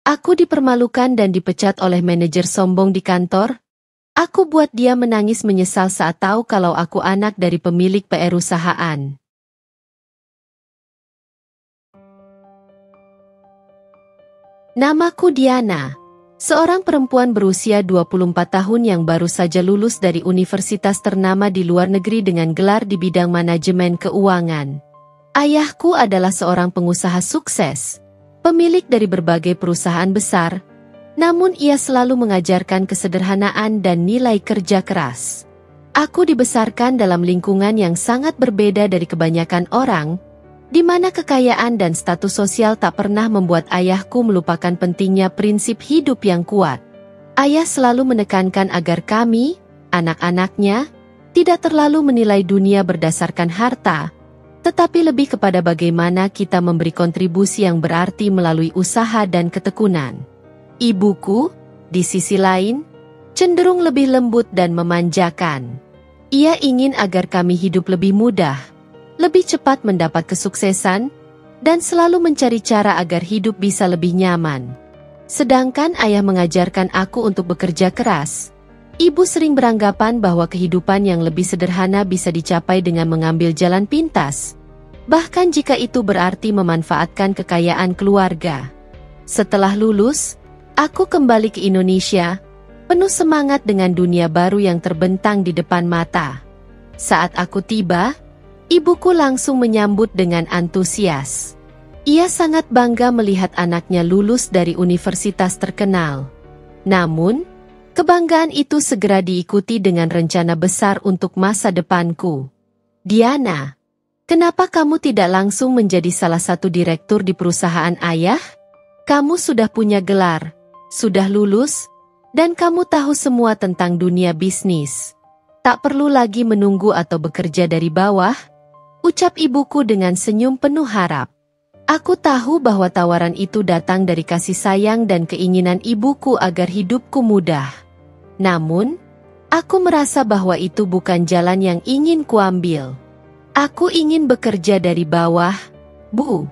Aku dipermalukan dan dipecat oleh manajer sombong di kantor. Aku buat dia menangis menyesal saat tahu kalau aku anak dari pemilik perusahaan. Namaku Diana, seorang perempuan berusia 24 tahun yang baru saja lulus dari universitas ternama di luar negeri dengan gelar di bidang manajemen keuangan. Ayahku adalah seorang pengusaha sukses, pemilik dari berbagai perusahaan besar, namun ia selalu mengajarkan kesederhanaan dan nilai kerja keras. Aku dibesarkan dalam lingkungan yang sangat berbeda dari kebanyakan orang, di mana kekayaan dan status sosial tak pernah membuat ayahku melupakan pentingnya prinsip hidup yang kuat. Ayah selalu menekankan agar kami, anak-anaknya, tidak terlalu menilai dunia berdasarkan harta, tetapi lebih kepada bagaimana kita memberi kontribusi yang berarti melalui usaha dan ketekunan. Ibuku, di sisi lain, cenderung lebih lembut dan memanjakan. Ia ingin agar kami hidup lebih mudah, lebih cepat mendapat kesuksesan, dan selalu mencari cara agar hidup bisa lebih nyaman. Sedangkan ayah mengajarkan aku untuk bekerja keras. Ibu sering beranggapan bahwa kehidupan yang lebih sederhana bisa dicapai dengan mengambil jalan pintas, bahkan jika itu berarti memanfaatkan kekayaan keluarga. Setelah lulus, aku kembali ke Indonesia, penuh semangat dengan dunia baru yang terbentang di depan mata. Saat aku tiba, ibuku langsung menyambut dengan antusias. Ia sangat bangga melihat anaknya lulus dari universitas terkenal. Namun, kebanggaan itu segera diikuti dengan rencana besar untuk masa depanku. Diana, kenapa kamu tidak langsung menjadi salah satu direktur di perusahaan ayah? Kamu sudah punya gelar, sudah lulus, dan kamu tahu semua tentang dunia bisnis. Tak perlu lagi menunggu atau bekerja dari bawah, ucap ibuku dengan senyum penuh harap. Aku tahu bahwa tawaran itu datang dari kasih sayang dan keinginan ibuku agar hidupku mudah. Namun, aku merasa bahwa itu bukan jalan yang ingin kuambil. Aku ingin bekerja dari bawah, Bu.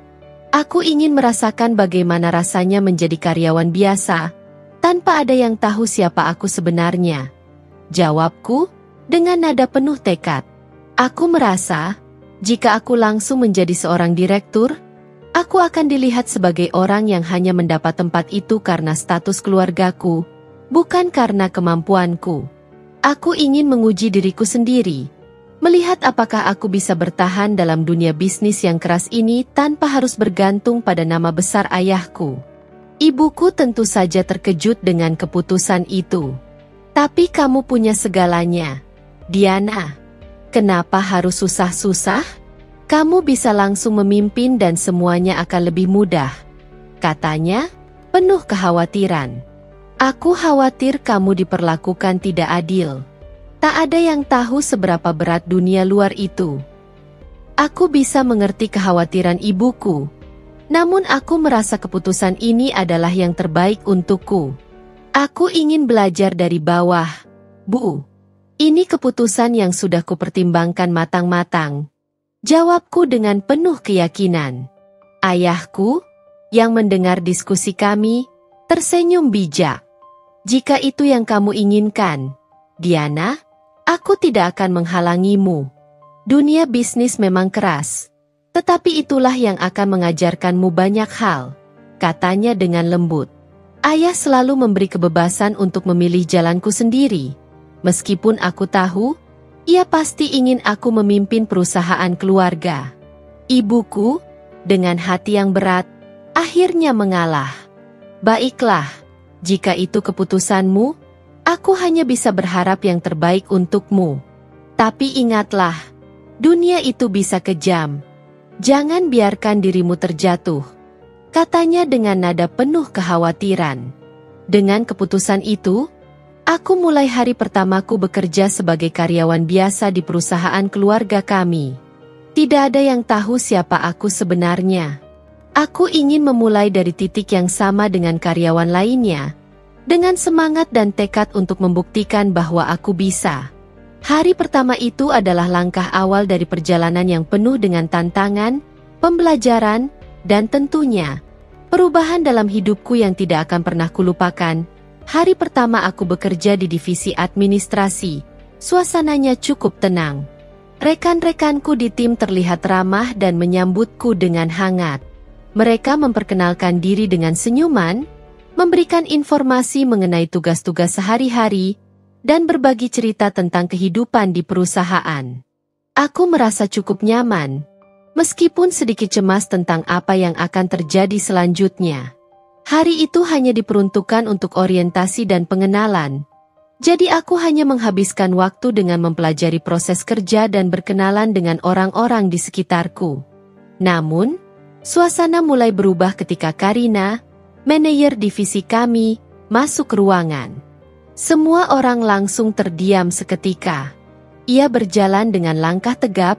Aku ingin merasakan bagaimana rasanya menjadi karyawan biasa, tanpa ada yang tahu siapa aku sebenarnya. Jawabku, dengan nada penuh tekad. Aku merasa, jika aku langsung menjadi seorang direktur, aku akan dilihat sebagai orang yang hanya mendapat tempat itu karena status keluargaku, bukan karena kemampuanku. Aku ingin menguji diriku sendiri, melihat apakah aku bisa bertahan dalam dunia bisnis yang keras ini tanpa harus bergantung pada nama besar ayahku. Ibuku tentu saja terkejut dengan keputusan itu. Tapi kamu punya segalanya, Diana. Kenapa harus susah-susah? Kamu bisa langsung memimpin dan semuanya akan lebih mudah, katanya, penuh kekhawatiran. Aku khawatir kamu diperlakukan tidak adil. Tak ada yang tahu seberapa berat dunia luar itu. Aku bisa mengerti kekhawatiran ibuku. Namun aku merasa keputusan ini adalah yang terbaik untukku. Aku ingin belajar dari bawah, Bu. Ini keputusan yang sudah kupertimbangkan matang-matang. Jawabku dengan penuh keyakinan. Ayahku, yang mendengar diskusi kami, tersenyum bijak. Jika itu yang kamu inginkan, Diana, aku tidak akan menghalangimu. Dunia bisnis memang keras, tetapi itulah yang akan mengajarkanmu banyak hal, katanya dengan lembut. Ayah selalu memberi kebebasan untuk memilih jalanku sendiri. Meskipun aku tahu, ia pasti ingin aku memimpin perusahaan keluarga. Ibuku, dengan hati yang berat, akhirnya mengalah. Baiklah, jika itu keputusanmu, aku hanya bisa berharap yang terbaik untukmu. Tapi ingatlah, dunia itu bisa kejam. Jangan biarkan dirimu terjatuh, katanya dengan nada penuh kekhawatiran. Dengan keputusan itu, aku mulai hari pertamaku bekerja sebagai karyawan biasa di perusahaan keluarga kami. Tidak ada yang tahu siapa aku sebenarnya. Aku ingin memulai dari titik yang sama dengan karyawan lainnya, dengan semangat dan tekad untuk membuktikan bahwa aku bisa. Hari pertama itu adalah langkah awal dari perjalanan yang penuh dengan tantangan, pembelajaran, dan tentunya, Perubahan dalam hidupku yang tidak akan pernah kulupakan. Hari pertama aku bekerja di divisi administrasi. Suasananya cukup tenang. Rekan-rekanku di tim terlihat ramah dan menyambutku dengan hangat. Mereka memperkenalkan diri dengan senyuman, memberikan informasi mengenai tugas-tugas sehari-hari, dan berbagi cerita tentang kehidupan di perusahaan. Aku merasa cukup nyaman, meskipun sedikit cemas tentang apa yang akan terjadi selanjutnya. Hari itu hanya diperuntukkan untuk orientasi dan pengenalan. Jadi aku hanya menghabiskan waktu dengan mempelajari proses kerja dan berkenalan dengan orang-orang di sekitarku. Namun, suasana mulai berubah ketika Karina, manajer divisi kami, masuk ke ruangan. Semua orang langsung terdiam seketika. Ia berjalan dengan langkah tegap,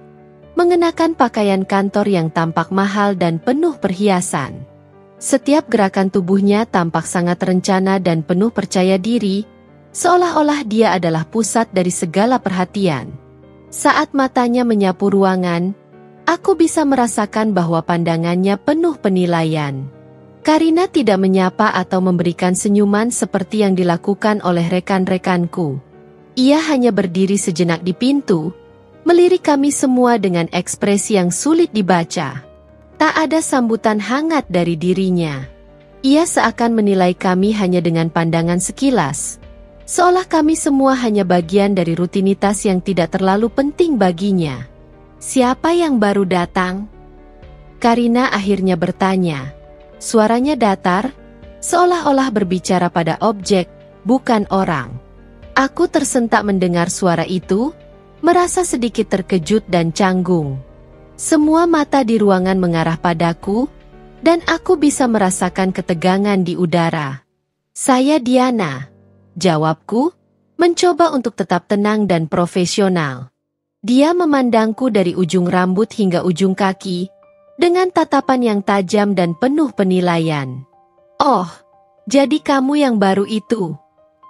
mengenakan pakaian kantor yang tampak mahal dan penuh perhiasan. Setiap gerakan tubuhnya tampak sangat terencana dan penuh percaya diri, seolah-olah dia adalah pusat dari segala perhatian. Saat matanya menyapu ruangan, aku bisa merasakan bahwa pandangannya penuh penilaian. Karina tidak menyapa atau memberikan senyuman seperti yang dilakukan oleh rekan-rekanku. Ia hanya berdiri sejenak di pintu, melirik kami semua dengan ekspresi yang sulit dibaca. Tak ada sambutan hangat dari dirinya. Ia seakan menilai kami hanya dengan pandangan sekilas, seolah kami semua hanya bagian dari rutinitas yang tidak terlalu penting baginya. "Siapa yang baru datang?" Karina akhirnya bertanya. Suaranya datar, seolah-olah berbicara pada objek, bukan orang. Aku tersentak mendengar suara itu, merasa sedikit terkejut dan canggung. Semua mata di ruangan mengarah padaku, dan aku bisa merasakan ketegangan di udara. "Saya Diana," jawabku, mencoba untuk tetap tenang dan profesional. Dia memandangku dari ujung rambut hingga ujung kaki, dengan tatapan yang tajam dan penuh penilaian. "Oh, jadi kamu yang baru itu.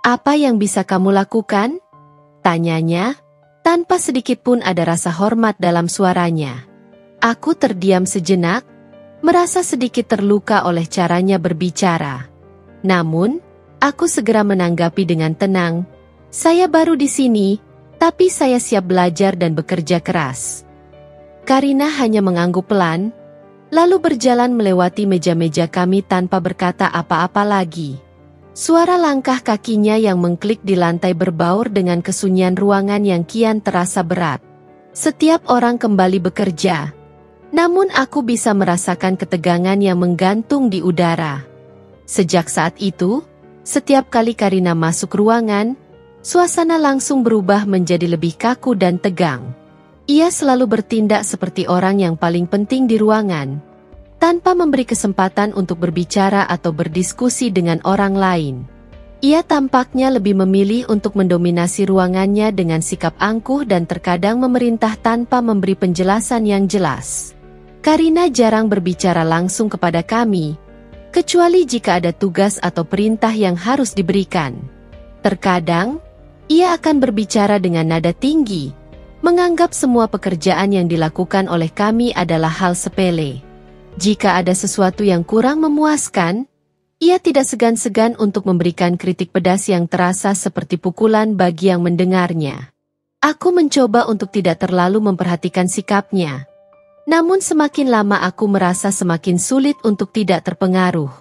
Apa yang bisa kamu lakukan?" tanyanya, tanpa sedikit pun ada rasa hormat dalam suaranya. Aku terdiam sejenak, merasa sedikit terluka oleh caranya berbicara. Namun, aku segera menanggapi dengan tenang, "Saya baru di sini, tapi saya siap belajar dan bekerja keras." Karina hanya mengangguk pelan, lalu berjalan melewati meja-meja kami tanpa berkata apa-apa lagi. Suara langkah kakinya yang mengklik di lantai berbaur dengan kesunyian ruangan yang kian terasa berat. Setiap orang kembali bekerja, namun aku bisa merasakan ketegangan yang menggantung di udara. Sejak saat itu, setiap kali Karina masuk ruangan, suasana langsung berubah menjadi lebih kaku dan tegang. Ia selalu bertindak seperti orang yang paling penting di ruangan, tanpa memberi kesempatan untuk berbicara atau berdiskusi dengan orang lain. Ia tampaknya lebih memilih untuk mendominasi ruangannya dengan sikap angkuh dan terkadang memerintah tanpa memberi penjelasan yang jelas. Karina jarang berbicara langsung kepada kami, kecuali jika ada tugas atau perintah yang harus diberikan. Terkadang, ia akan berbicara dengan nada tinggi, menganggap semua pekerjaan yang dilakukan oleh kami adalah hal sepele. Jika ada sesuatu yang kurang memuaskan, ia tidak segan-segan untuk memberikan kritik pedas yang terasa seperti pukulan bagi yang mendengarnya. Aku mencoba untuk tidak terlalu memperhatikan sikapnya. Namun semakin lama aku merasa semakin sulit untuk tidak terpengaruh.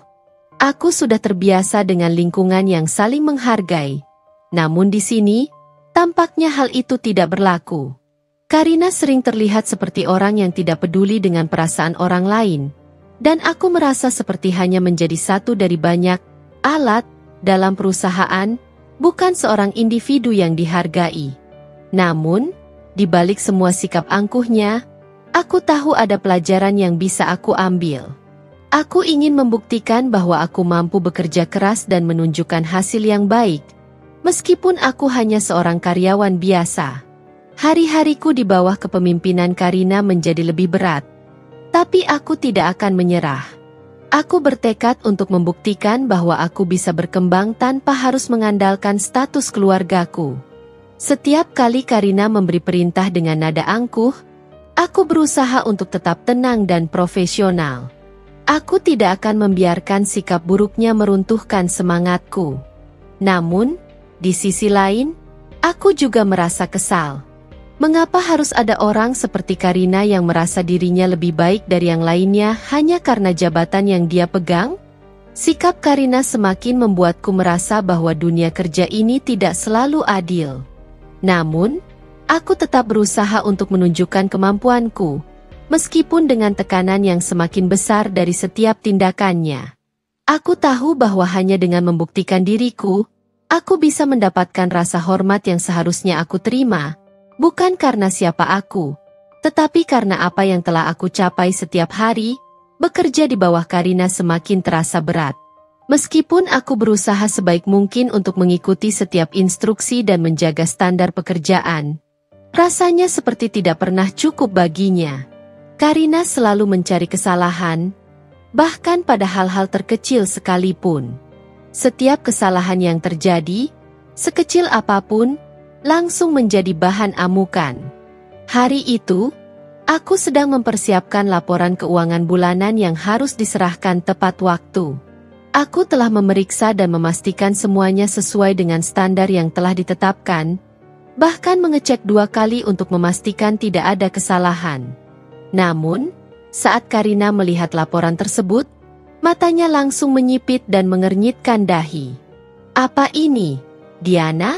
Aku sudah terbiasa dengan lingkungan yang saling menghargai. Namun di sini, tampaknya hal itu tidak berlaku. Karina sering terlihat seperti orang yang tidak peduli dengan perasaan orang lain, dan aku merasa seperti hanya menjadi satu dari banyak alat dalam perusahaan, bukan seorang individu yang dihargai. Namun, di balik semua sikap angkuhnya, aku tahu ada pelajaran yang bisa aku ambil. Aku ingin membuktikan bahwa aku mampu bekerja keras dan menunjukkan hasil yang baik, meskipun aku hanya seorang karyawan biasa. Hari-hariku di bawah kepemimpinan Karina menjadi lebih berat. Tapi aku tidak akan menyerah. Aku bertekad untuk membuktikan bahwa aku bisa berkembang tanpa harus mengandalkan status keluargaku. Setiap kali Karina memberi perintah dengan nada angkuh, aku berusaha untuk tetap tenang dan profesional. Aku tidak akan membiarkan sikap buruknya meruntuhkan semangatku. Namun, di sisi lain, aku juga merasa kesal. Mengapa harus ada orang seperti Karina yang merasa dirinya lebih baik dari yang lainnya hanya karena jabatan yang dia pegang? Sikap Karina semakin membuatku merasa bahwa dunia kerja ini tidak selalu adil. Namun, aku tetap berusaha untuk menunjukkan kemampuanku, meskipun dengan tekanan yang semakin besar dari setiap tindakannya. Aku tahu bahwa hanya dengan membuktikan diriku, aku bisa mendapatkan rasa hormat yang seharusnya aku terima, bukan karena siapa aku, tetapi karena apa yang telah aku capai setiap hari. Bekerja di bawah Karina semakin terasa berat. Meskipun aku berusaha sebaik mungkin untuk mengikuti setiap instruksi dan menjaga standar pekerjaan, rasanya seperti tidak pernah cukup baginya. Karina selalu mencari kesalahan, bahkan pada hal-hal terkecil sekalipun. Setiap kesalahan yang terjadi, sekecil apapun, langsung menjadi bahan amukan. Hari itu, aku sedang mempersiapkan laporan keuangan bulanan yang harus diserahkan tepat waktu. Aku telah memeriksa dan memastikan semuanya sesuai dengan standar yang telah ditetapkan, bahkan mengecek 2 kali untuk memastikan tidak ada kesalahan. Namun, saat Karina melihat laporan tersebut, matanya langsung menyipit dan mengernyitkan dahi. "Apa ini, Diana?"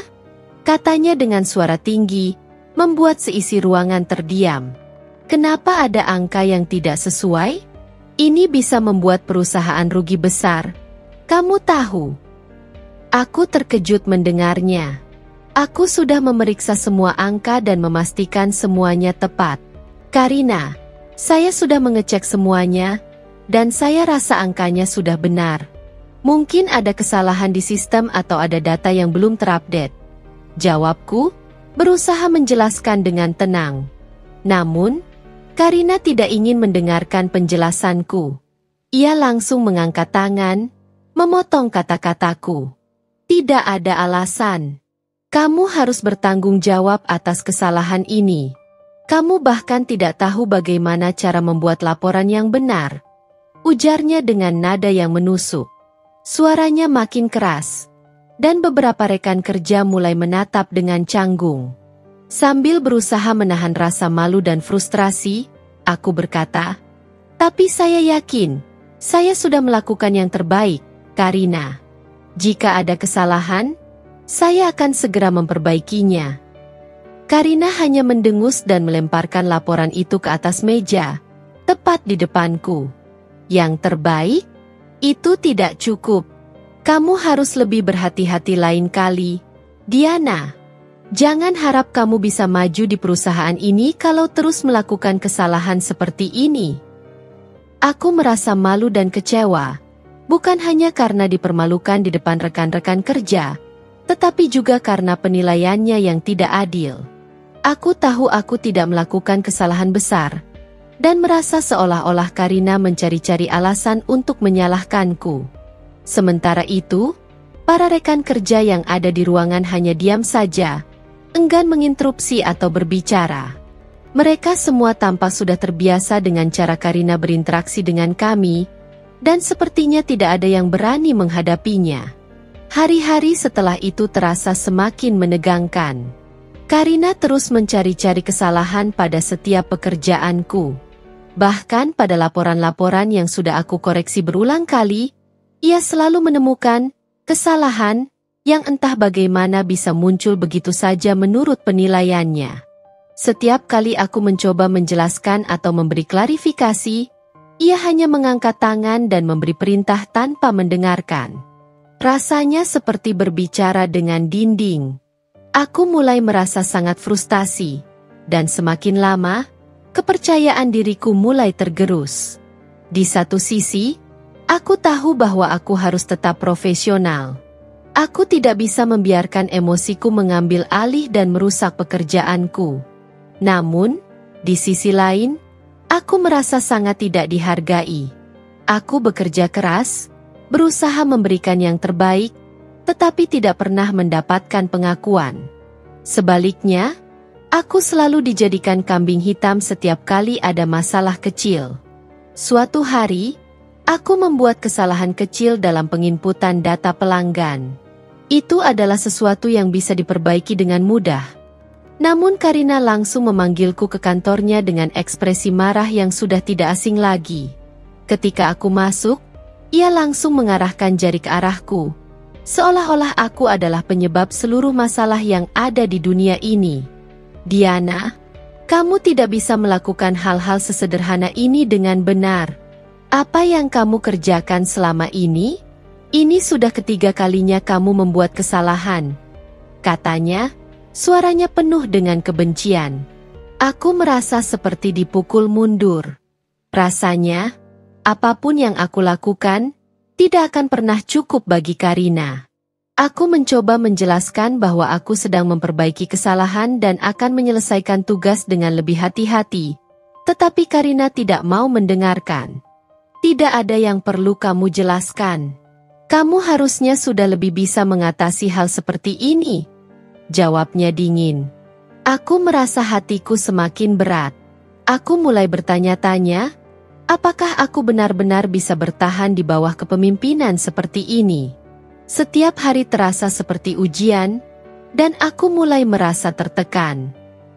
katanya dengan suara tinggi, membuat seisi ruangan terdiam. "Kenapa ada angka yang tidak sesuai? Ini bisa membuat perusahaan rugi besar. Kamu tahu?" Aku terkejut mendengarnya. Aku sudah memeriksa semua angka dan memastikan semuanya tepat. "Karina, saya sudah mengecek semuanya, dan saya rasa angkanya sudah benar. Mungkin ada kesalahan di sistem atau ada data yang belum terupdate," jawabku, berusaha menjelaskan dengan tenang. Namun, Karina tidak ingin mendengarkan penjelasanku. Ia langsung mengangkat tangan, memotong kata-kataku. "Tidak ada alasan. Kamu harus bertanggung jawab atas kesalahan ini. Kamu bahkan tidak tahu bagaimana cara membuat laporan yang benar," ujarnya dengan nada yang menusuk. Suaranya makin keras, dan beberapa rekan kerja mulai menatap dengan canggung. Sambil berusaha menahan rasa malu dan frustrasi, aku berkata, "Tapi saya yakin, saya sudah melakukan yang terbaik, Karina. Jika ada kesalahan, saya akan segera memperbaikinya." Karina hanya mendengus dan melemparkan laporan itu ke atas meja, tepat di depanku. "Yang terbaik? Itu tidak cukup. Kamu harus lebih berhati-hati lain kali, Diana. Jangan harap kamu bisa maju di perusahaan ini kalau terus melakukan kesalahan seperti ini." Aku merasa malu dan kecewa, bukan hanya karena dipermalukan di depan rekan-rekan kerja, tetapi juga karena penilaiannya yang tidak adil. Aku tahu aku tidak melakukan kesalahan besar, dan merasa seolah-olah Karina mencari-cari alasan untuk menyalahkanku. Sementara itu, para rekan kerja yang ada di ruangan hanya diam saja, enggan menginterupsi atau berbicara. Mereka semua tampak sudah terbiasa dengan cara Karina berinteraksi dengan kami, dan sepertinya tidak ada yang berani menghadapinya. Hari-hari setelah itu terasa semakin menegangkan. Karina terus mencari-cari kesalahan pada setiap pekerjaanku. Bahkan pada laporan-laporan yang sudah aku koreksi berulang kali, ia selalu menemukan kesalahan yang entah bagaimana bisa muncul begitu saja menurut penilaiannya. Setiap kali aku mencoba menjelaskan atau memberi klarifikasi, ia hanya mengangkat tangan dan memberi perintah tanpa mendengarkan. Rasanya seperti berbicara dengan dinding. Aku mulai merasa sangat frustasi, dan semakin lama, kepercayaan diriku mulai tergerus. Di satu sisi, aku tahu bahwa aku harus tetap profesional. Aku tidak bisa membiarkan emosiku mengambil alih dan merusak pekerjaanku. Namun, di sisi lain, aku merasa sangat tidak dihargai. Aku bekerja keras, berusaha memberikan yang terbaik, tetapi tidak pernah mendapatkan pengakuan. Sebaliknya, aku selalu dijadikan kambing hitam setiap kali ada masalah kecil. Suatu hari, Aku membuat kesalahan kecil dalam penginputan data pelanggan. Itu adalah sesuatu yang bisa diperbaiki dengan mudah. Namun Karina langsung memanggilku ke kantornya dengan ekspresi marah yang sudah tidak asing lagi. Ketika aku masuk, ia langsung mengarahkan jari ke arahku. Seolah-olah aku adalah penyebab seluruh masalah yang ada di dunia ini. Diana, kamu tidak bisa melakukan hal-hal sesederhana ini dengan benar. Apa yang kamu kerjakan selama ini? Ini sudah ketiga kalinya kamu membuat kesalahan. Katanya, suaranya penuh dengan kebencian. Aku merasa seperti dipukul mundur. Rasanya, apapun yang aku lakukan, tidak akan pernah cukup bagi Karina. Aku mencoba menjelaskan bahwa aku sedang memperbaiki kesalahan dan akan menyelesaikan tugas dengan lebih hati-hati. Tetapi Karina tidak mau mendengarkan. Tidak ada yang perlu kamu jelaskan. Kamu harusnya sudah lebih bisa mengatasi hal seperti ini. Jawabnya dingin. Aku merasa hatiku semakin berat. Aku mulai bertanya-tanya, apakah aku benar-benar bisa bertahan di bawah kepemimpinan seperti ini? Setiap hari terasa seperti ujian, dan aku mulai merasa tertekan.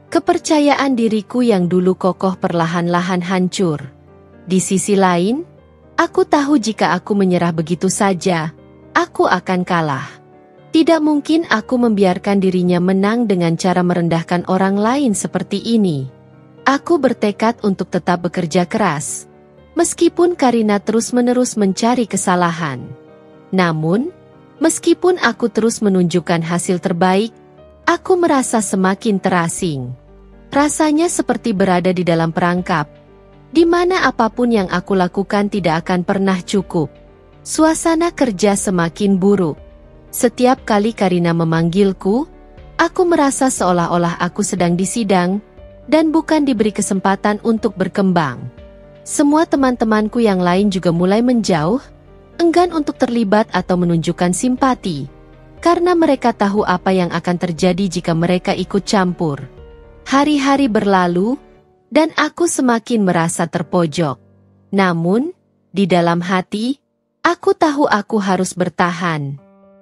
Kepercayaan diriku yang dulu kokoh perlahan-lahan hancur. Di sisi lain, aku tahu jika aku menyerah begitu saja, aku akan kalah. Tidak mungkin aku membiarkan dirinya menang dengan cara merendahkan orang lain seperti ini. Aku bertekad untuk tetap bekerja keras, meskipun Karina terus-menerus mencari kesalahan. Namun, meskipun aku terus menunjukkan hasil terbaik, aku merasa semakin terasing. Rasanya seperti berada di dalam perangkap, di mana apapun yang aku lakukan tidak akan pernah cukup. Suasana kerja semakin buruk. Setiap kali Karina memanggilku, aku merasa seolah-olah aku sedang disidang, dan bukan diberi kesempatan untuk berkembang. Semua teman-temanku yang lain juga mulai menjauh, enggan untuk terlibat atau menunjukkan simpati, karena mereka tahu apa yang akan terjadi jika mereka ikut campur. Hari-hari berlalu, dan aku semakin merasa terpojok. Namun, di dalam hati, aku tahu aku harus bertahan.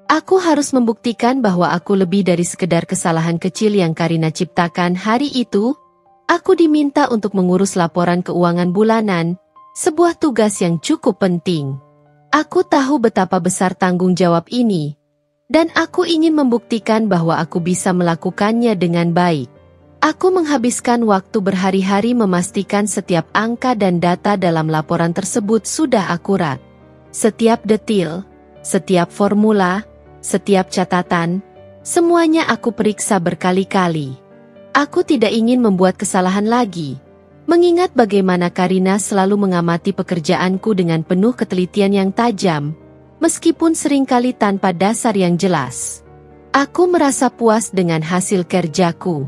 Aku harus membuktikan bahwa aku lebih dari sekedar kesalahan kecil yang Karina ciptakan hari itu. Aku diminta untuk mengurus laporan keuangan bulanan, sebuah tugas yang cukup penting. Aku tahu betapa besar tanggung jawab ini, dan aku ingin membuktikan bahwa aku bisa melakukannya dengan baik. Aku menghabiskan waktu berhari-hari memastikan setiap angka dan data dalam laporan tersebut sudah akurat. Setiap detil, setiap formula, setiap catatan, semuanya aku periksa berkali-kali. Aku tidak ingin membuat kesalahan lagi, mengingat bagaimana Karina selalu mengamati pekerjaanku dengan penuh ketelitian yang tajam, meskipun seringkali tanpa dasar yang jelas. Aku merasa puas dengan hasil kerjaku.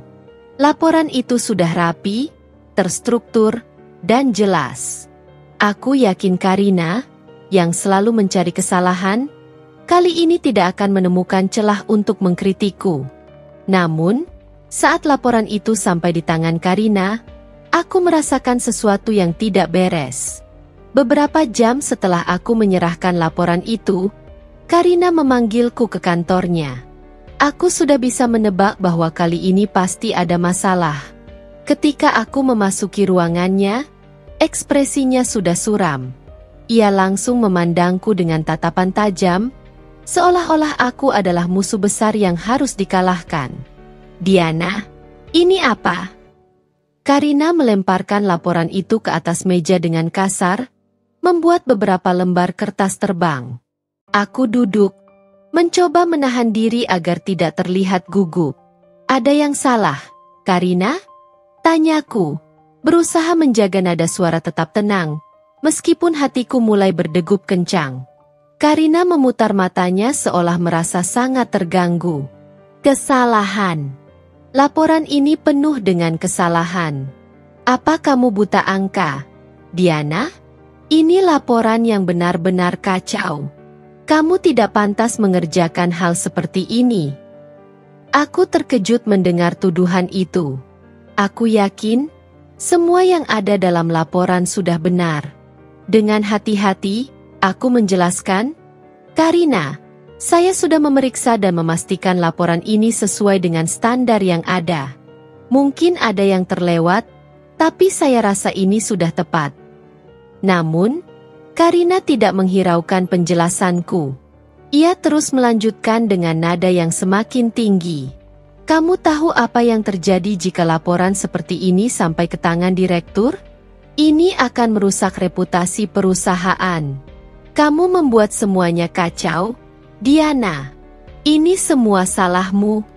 Laporan itu sudah rapi, terstruktur, dan jelas. Aku yakin Karina, yang selalu mencari kesalahan, kali ini tidak akan menemukan celah untuk mengkritikku. Namun, saat laporan itu sampai di tangan Karina, aku merasakan sesuatu yang tidak beres. Beberapa jam setelah aku menyerahkan laporan itu, Karina memanggilku ke kantornya. Aku sudah bisa menebak bahwa kali ini pasti ada masalah. Ketika aku memasuki ruangannya, ekspresinya sudah suram. Ia langsung memandangku dengan tatapan tajam, seolah-olah aku adalah musuh besar yang harus dikalahkan. Diana, ini apa? Karina melemparkan laporan itu ke atas meja dengan kasar, membuat beberapa lembar kertas terbang. Aku duduk, mencoba menahan diri agar tidak terlihat gugup. Ada yang salah, Karina? Tanyaku, berusaha menjaga nada suara tetap tenang, meskipun hatiku mulai berdegup kencang. Karina memutar matanya seolah merasa sangat terganggu. Kesalahan. Laporan ini penuh dengan kesalahan. Apa kamu buta angka, Diana? Ini laporan yang benar-benar kacau. Kamu tidak pantas mengerjakan hal seperti ini. Aku terkejut mendengar tuduhan itu. Aku yakin, semua yang ada dalam laporan sudah benar. Dengan hati-hati, Aku menjelaskan, Karina, saya sudah memeriksa dan memastikan laporan ini sesuai dengan standar yang ada. Mungkin ada yang terlewat, tapi saya rasa ini sudah tepat. Namun, Karina tidak menghiraukan penjelasanku. Ia terus melanjutkan dengan nada yang semakin tinggi. Kamu tahu apa yang terjadi jika laporan seperti ini sampai ke tangan direktur? Ini akan merusak reputasi perusahaan. Kamu membuat semuanya kacau, Diana. Ini semua salahmu.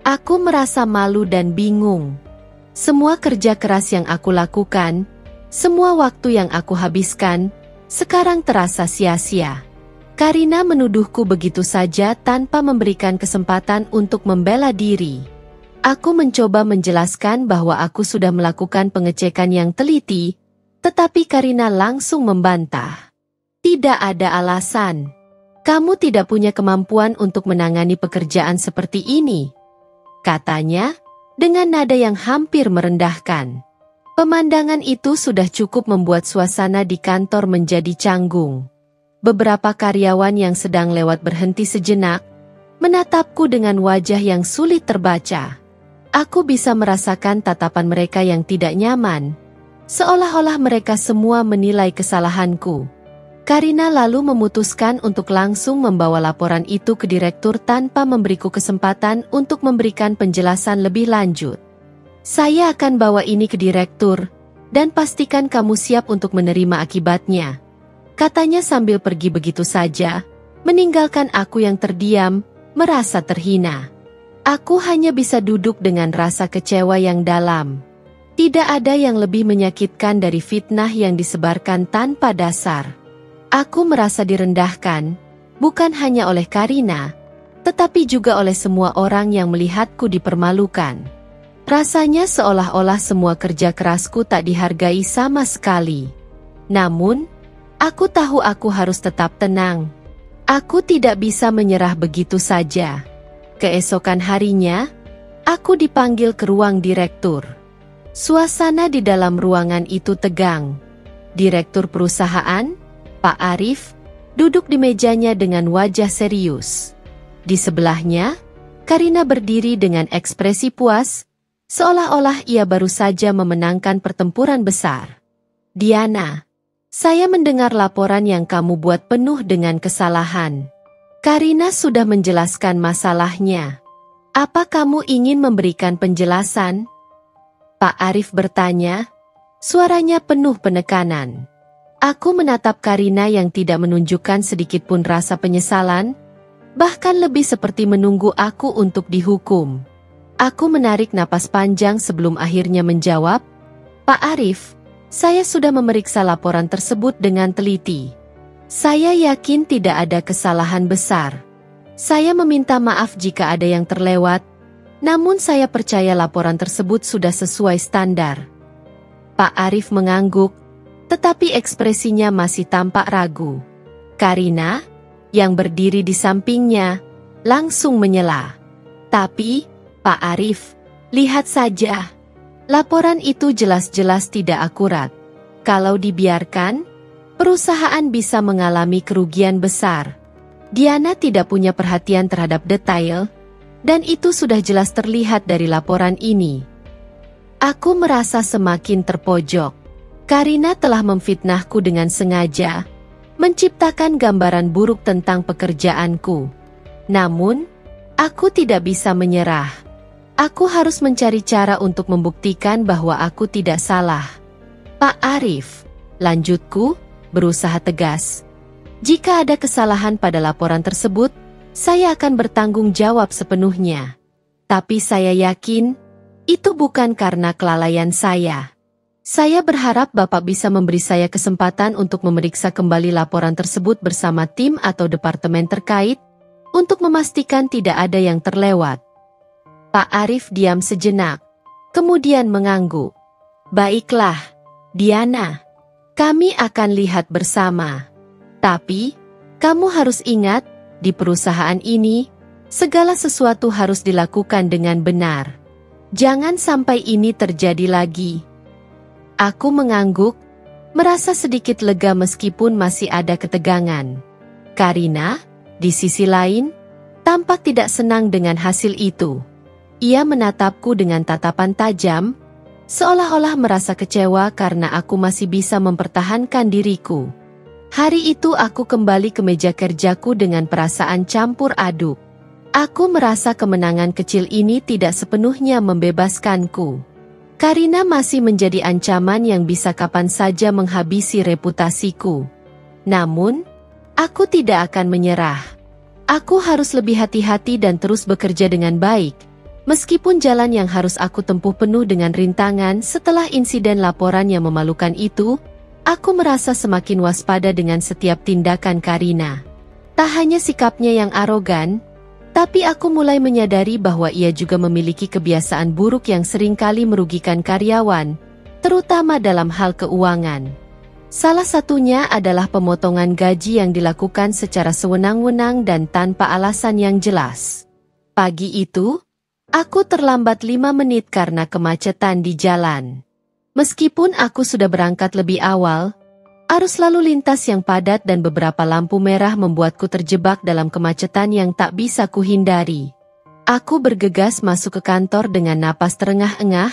Aku merasa malu dan bingung. Semua kerja keras yang aku lakukan, semua waktu yang aku habiskan, sekarang terasa sia-sia. Karina menuduhku begitu saja tanpa memberikan kesempatan untuk membela diri. Aku mencoba menjelaskan bahwa aku sudah melakukan pengecekan yang teliti, tetapi Karina langsung membantah. Tidak ada alasan. Kamu tidak punya kemampuan untuk menangani pekerjaan seperti ini, katanya, dengan nada yang hampir merendahkan. Pemandangan itu sudah cukup membuat suasana di kantor menjadi canggung. Beberapa karyawan yang sedang lewat berhenti sejenak, menatapku dengan wajah yang sulit terbaca. Aku bisa merasakan tatapan mereka yang tidak nyaman, seolah-olah mereka semua menilai kesalahanku. Karina lalu memutuskan untuk langsung membawa laporan itu ke direktur tanpa memberiku kesempatan untuk memberikan penjelasan lebih lanjut. Saya akan bawa ini ke direktur, dan pastikan kamu siap untuk menerima akibatnya, katanya sambil pergi begitu saja, meninggalkan aku yang terdiam, merasa terhina. Aku hanya bisa duduk dengan rasa kecewa yang dalam. Tidak ada yang lebih menyakitkan dari fitnah yang disebarkan tanpa dasar. Aku merasa direndahkan, bukan hanya oleh Karina, tetapi juga oleh semua orang yang melihatku dipermalukan. Rasanya seolah-olah semua kerja kerasku tak dihargai sama sekali. Namun, aku tahu aku harus tetap tenang. Aku tidak bisa menyerah begitu saja. Keesokan harinya, aku dipanggil ke ruang direktur. Suasana di dalam ruangan itu tegang. Direktur perusahaan, Pak Arif, duduk di mejanya dengan wajah serius. Di sebelahnya, Karina berdiri dengan ekspresi puas, seolah-olah ia baru saja memenangkan pertempuran besar. Diana, saya mendengar laporan yang kamu buat penuh dengan kesalahan. Karina sudah menjelaskan masalahnya. Apa kamu ingin memberikan penjelasan? Pak Arif bertanya, suaranya penuh penekanan. Aku menatap Karina yang tidak menunjukkan sedikitpun rasa penyesalan, bahkan lebih seperti menunggu aku untuk dihukum. Aku menarik napas panjang sebelum akhirnya menjawab, Pak Arif, saya sudah memeriksa laporan tersebut dengan teliti. Saya yakin tidak ada kesalahan besar. Saya meminta maaf jika ada yang terlewat, namun saya percaya laporan tersebut sudah sesuai standar. Pak Arif mengangguk, tetapi ekspresinya masih tampak ragu. Karina, yang berdiri di sampingnya, langsung menyela. Tapi, Pak Arif, lihat saja. Laporan itu jelas-jelas tidak akurat. Kalau dibiarkan, perusahaan bisa mengalami kerugian besar. Diana tidak punya perhatian terhadap detail, dan itu sudah jelas terlihat dari laporan ini. Aku merasa semakin terpojok. Karina telah memfitnahku dengan sengaja, menciptakan gambaran buruk tentang pekerjaanku. Namun, aku tidak bisa menyerah. Aku harus mencari cara untuk membuktikan bahwa aku tidak salah. Pak Arif, lanjutku, berusaha tegas. Jika ada kesalahan pada laporan tersebut, saya akan bertanggung jawab sepenuhnya. Tapi saya yakin, itu bukan karena kelalaian saya. Saya berharap Bapak bisa memberi saya kesempatan untuk memeriksa kembali laporan tersebut bersama tim atau departemen terkait, untuk memastikan tidak ada yang terlewat. Pak Arif diam sejenak, kemudian mengangguk. Baiklah, Diana, kami akan lihat bersama. Tapi, kamu harus ingat, di perusahaan ini, segala sesuatu harus dilakukan dengan benar. Jangan sampai ini terjadi lagi. Aku mengangguk, merasa sedikit lega meskipun masih ada ketegangan. Karina, di sisi lain, tampak tidak senang dengan hasil itu. Ia menatapku dengan tatapan tajam, seolah-olah merasa kecewa karena aku masih bisa mempertahankan diriku. Hari itu aku kembali ke meja kerjaku dengan perasaan campur aduk. Aku merasa kemenangan kecil ini tidak sepenuhnya membebaskanku. Karina masih menjadi ancaman yang bisa kapan saja menghabisi reputasiku. Namun, aku tidak akan menyerah. Aku harus lebih hati-hati dan terus bekerja dengan baik, meskipun jalan yang harus aku tempuh penuh dengan rintangan. Setelah insiden laporan yang memalukan itu, aku merasa semakin waspada dengan setiap tindakan Karina. Tak hanya sikapnya yang arogan, tapi aku mulai menyadari bahwa ia juga memiliki kebiasaan buruk yang seringkali merugikan karyawan, terutama dalam hal keuangan. Salah satunya adalah pemotongan gaji yang dilakukan secara sewenang-wenang dan tanpa alasan yang jelas. Pagi itu, aku terlambat 5 menit karena kemacetan di jalan. Meskipun aku sudah berangkat lebih awal, arus lalu lintas yang padat dan beberapa lampu merah membuatku terjebak dalam kemacetan yang tak bisa kuhindari. Aku bergegas masuk ke kantor dengan napas terengah-engah,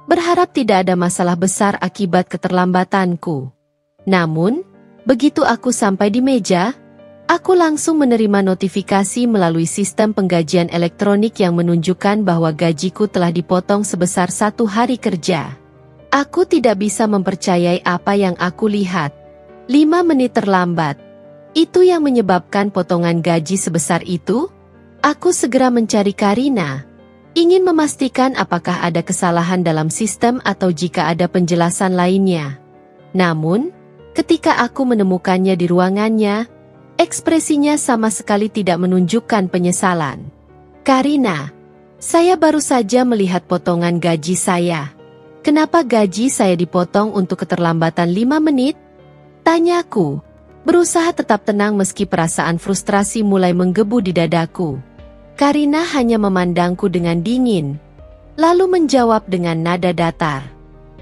berharap tidak ada masalah besar akibat keterlambatanku. Namun, begitu aku sampai di meja, aku langsung menerima notifikasi melalui sistem penggajian elektronik yang menunjukkan bahwa gajiku telah dipotong sebesar 1 hari kerja. Aku tidak bisa mempercayai apa yang aku lihat. 5 menit terlambat. Itu yang menyebabkan potongan gaji sebesar itu? Aku segera mencari Karina, ingin memastikan apakah ada kesalahan dalam sistem atau jika ada penjelasan lainnya. Namun, ketika aku menemukannya di ruangannya, ekspresinya sama sekali tidak menunjukkan penyesalan. Karina, saya baru saja melihat potongan gaji saya. Kenapa gaji saya dipotong untuk keterlambatan 5 menit? Tanyaku, berusaha tetap tenang meski perasaan frustrasi mulai menggebu di dadaku. Karina hanya memandangku dengan dingin, lalu menjawab dengan nada datar.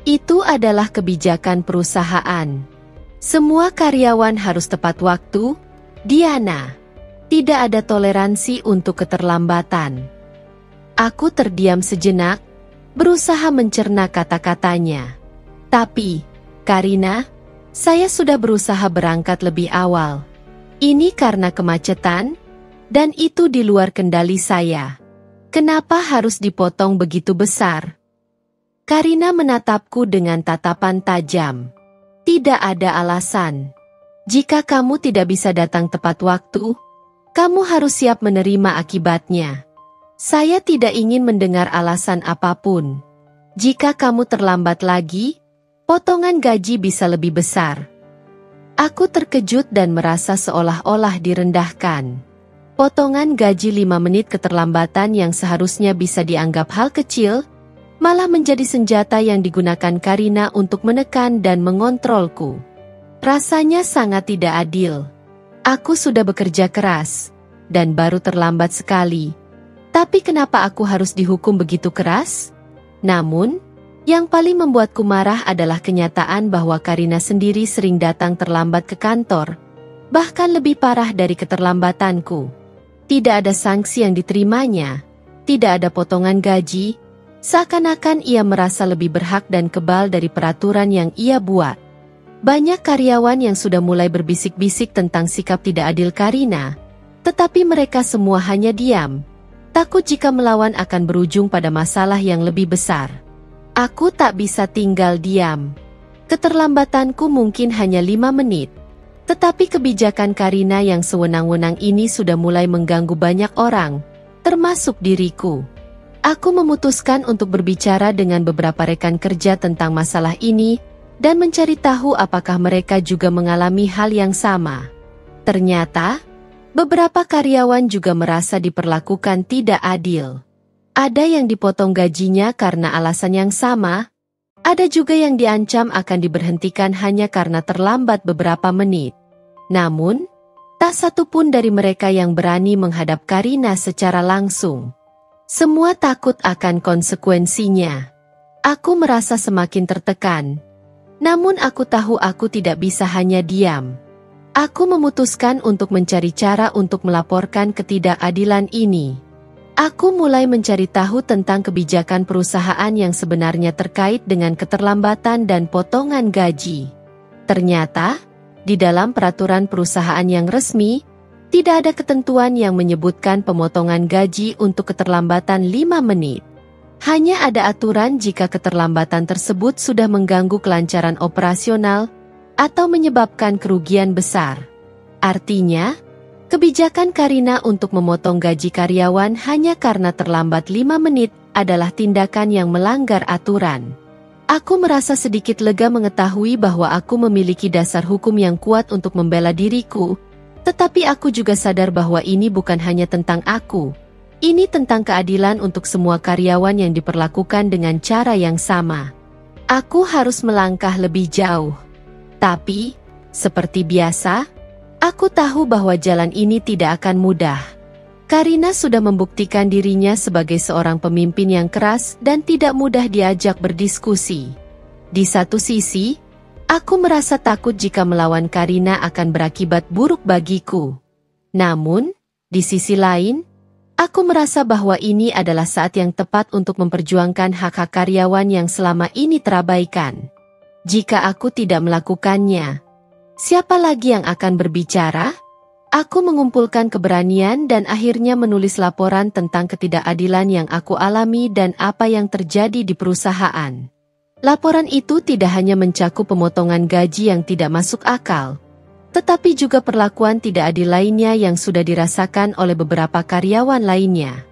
Itu adalah kebijakan perusahaan. Semua karyawan harus tepat waktu, Diana. Tidak ada toleransi untuk keterlambatan. Aku terdiam sejenak, berusaha mencerna kata-katanya. Tapi, Karina, saya sudah berusaha berangkat lebih awal. Ini karena kemacetan, dan itu di luar kendali saya. Kenapa harus dipotong begitu besar? Karina menatapku dengan tatapan tajam. Tidak ada alasan. Jika kamu tidak bisa datang tepat waktu, kamu harus siap menerima akibatnya. Saya tidak ingin mendengar alasan apapun. Jika kamu terlambat lagi, potongan gaji bisa lebih besar. Aku terkejut dan merasa seolah-olah direndahkan. Potongan gaji 5 menit keterlambatan yang seharusnya bisa dianggap hal kecil, malah menjadi senjata yang digunakan Karina untuk menekan dan mengontrolku. Rasanya sangat tidak adil. Aku sudah bekerja keras, dan baru terlambat sekali. Tapi kenapa aku harus dihukum begitu keras? Namun, yang paling membuatku marah adalah kenyataan bahwa Karina sendiri sering datang terlambat ke kantor, bahkan lebih parah dari keterlambatanku. Tidak ada sanksi yang diterimanya, tidak ada potongan gaji, seakan-akan ia merasa lebih berhak dan kebal dari peraturan yang ia buat. Banyak karyawan yang sudah mulai berbisik-bisik tentang sikap tidak adil Karina, tetapi mereka semua hanya diam. Takut jika melawan akan berujung pada masalah yang lebih besar. Aku tak bisa tinggal diam. Keterlambatanku mungkin hanya 5 menit. Tetapi kebijakan Karina yang sewenang-wenang ini sudah mulai mengganggu banyak orang, termasuk diriku. Aku memutuskan untuk berbicara dengan beberapa rekan kerja tentang masalah ini, dan mencari tahu apakah mereka juga mengalami hal yang sama. Ternyata, beberapa karyawan juga merasa diperlakukan tidak adil. Ada yang dipotong gajinya karena alasan yang sama, ada juga yang diancam akan diberhentikan hanya karena terlambat beberapa menit. Namun, tak satu pun dari mereka yang berani menghadap Karina secara langsung. Semua takut akan konsekuensinya. Aku merasa semakin tertekan. Namun aku tahu aku tidak bisa hanya diam. Aku memutuskan untuk mencari cara untuk melaporkan ketidakadilan ini. Aku mulai mencari tahu tentang kebijakan perusahaan yang sebenarnya terkait dengan keterlambatan dan potongan gaji. Ternyata, di dalam peraturan perusahaan yang resmi, tidak ada ketentuan yang menyebutkan pemotongan gaji untuk keterlambatan 5 menit. Hanya ada aturan jika keterlambatan tersebut sudah mengganggu kelancaran operasional atau menyebabkan kerugian besar. Artinya, kebijakan Karina untuk memotong gaji karyawan hanya karena terlambat 5 menit adalah tindakan yang melanggar aturan. Aku merasa sedikit lega mengetahui bahwa aku memiliki dasar hukum yang kuat untuk membela diriku, tetapi aku juga sadar bahwa ini bukan hanya tentang aku. Ini tentang keadilan untuk semua karyawan yang diperlakukan dengan cara yang sama. Aku harus melangkah lebih jauh. Tapi, seperti biasa, aku tahu bahwa jalan ini tidak akan mudah. Karina sudah membuktikan dirinya sebagai seorang pemimpin yang keras dan tidak mudah diajak berdiskusi. Di satu sisi, aku merasa takut jika melawan Karina akan berakibat buruk bagiku. Namun, di sisi lain, aku merasa bahwa ini adalah saat yang tepat untuk memperjuangkan hak-hak karyawan yang selama ini terabaikan. Jika aku tidak melakukannya, siapa lagi yang akan berbicara? Aku mengumpulkan keberanian dan akhirnya menulis laporan tentang ketidakadilan yang aku alami dan apa yang terjadi di perusahaan. Laporan itu tidak hanya mencakup pemotongan gaji yang tidak masuk akal, tetapi juga perlakuan tidak adil lainnya yang sudah dirasakan oleh beberapa karyawan lainnya.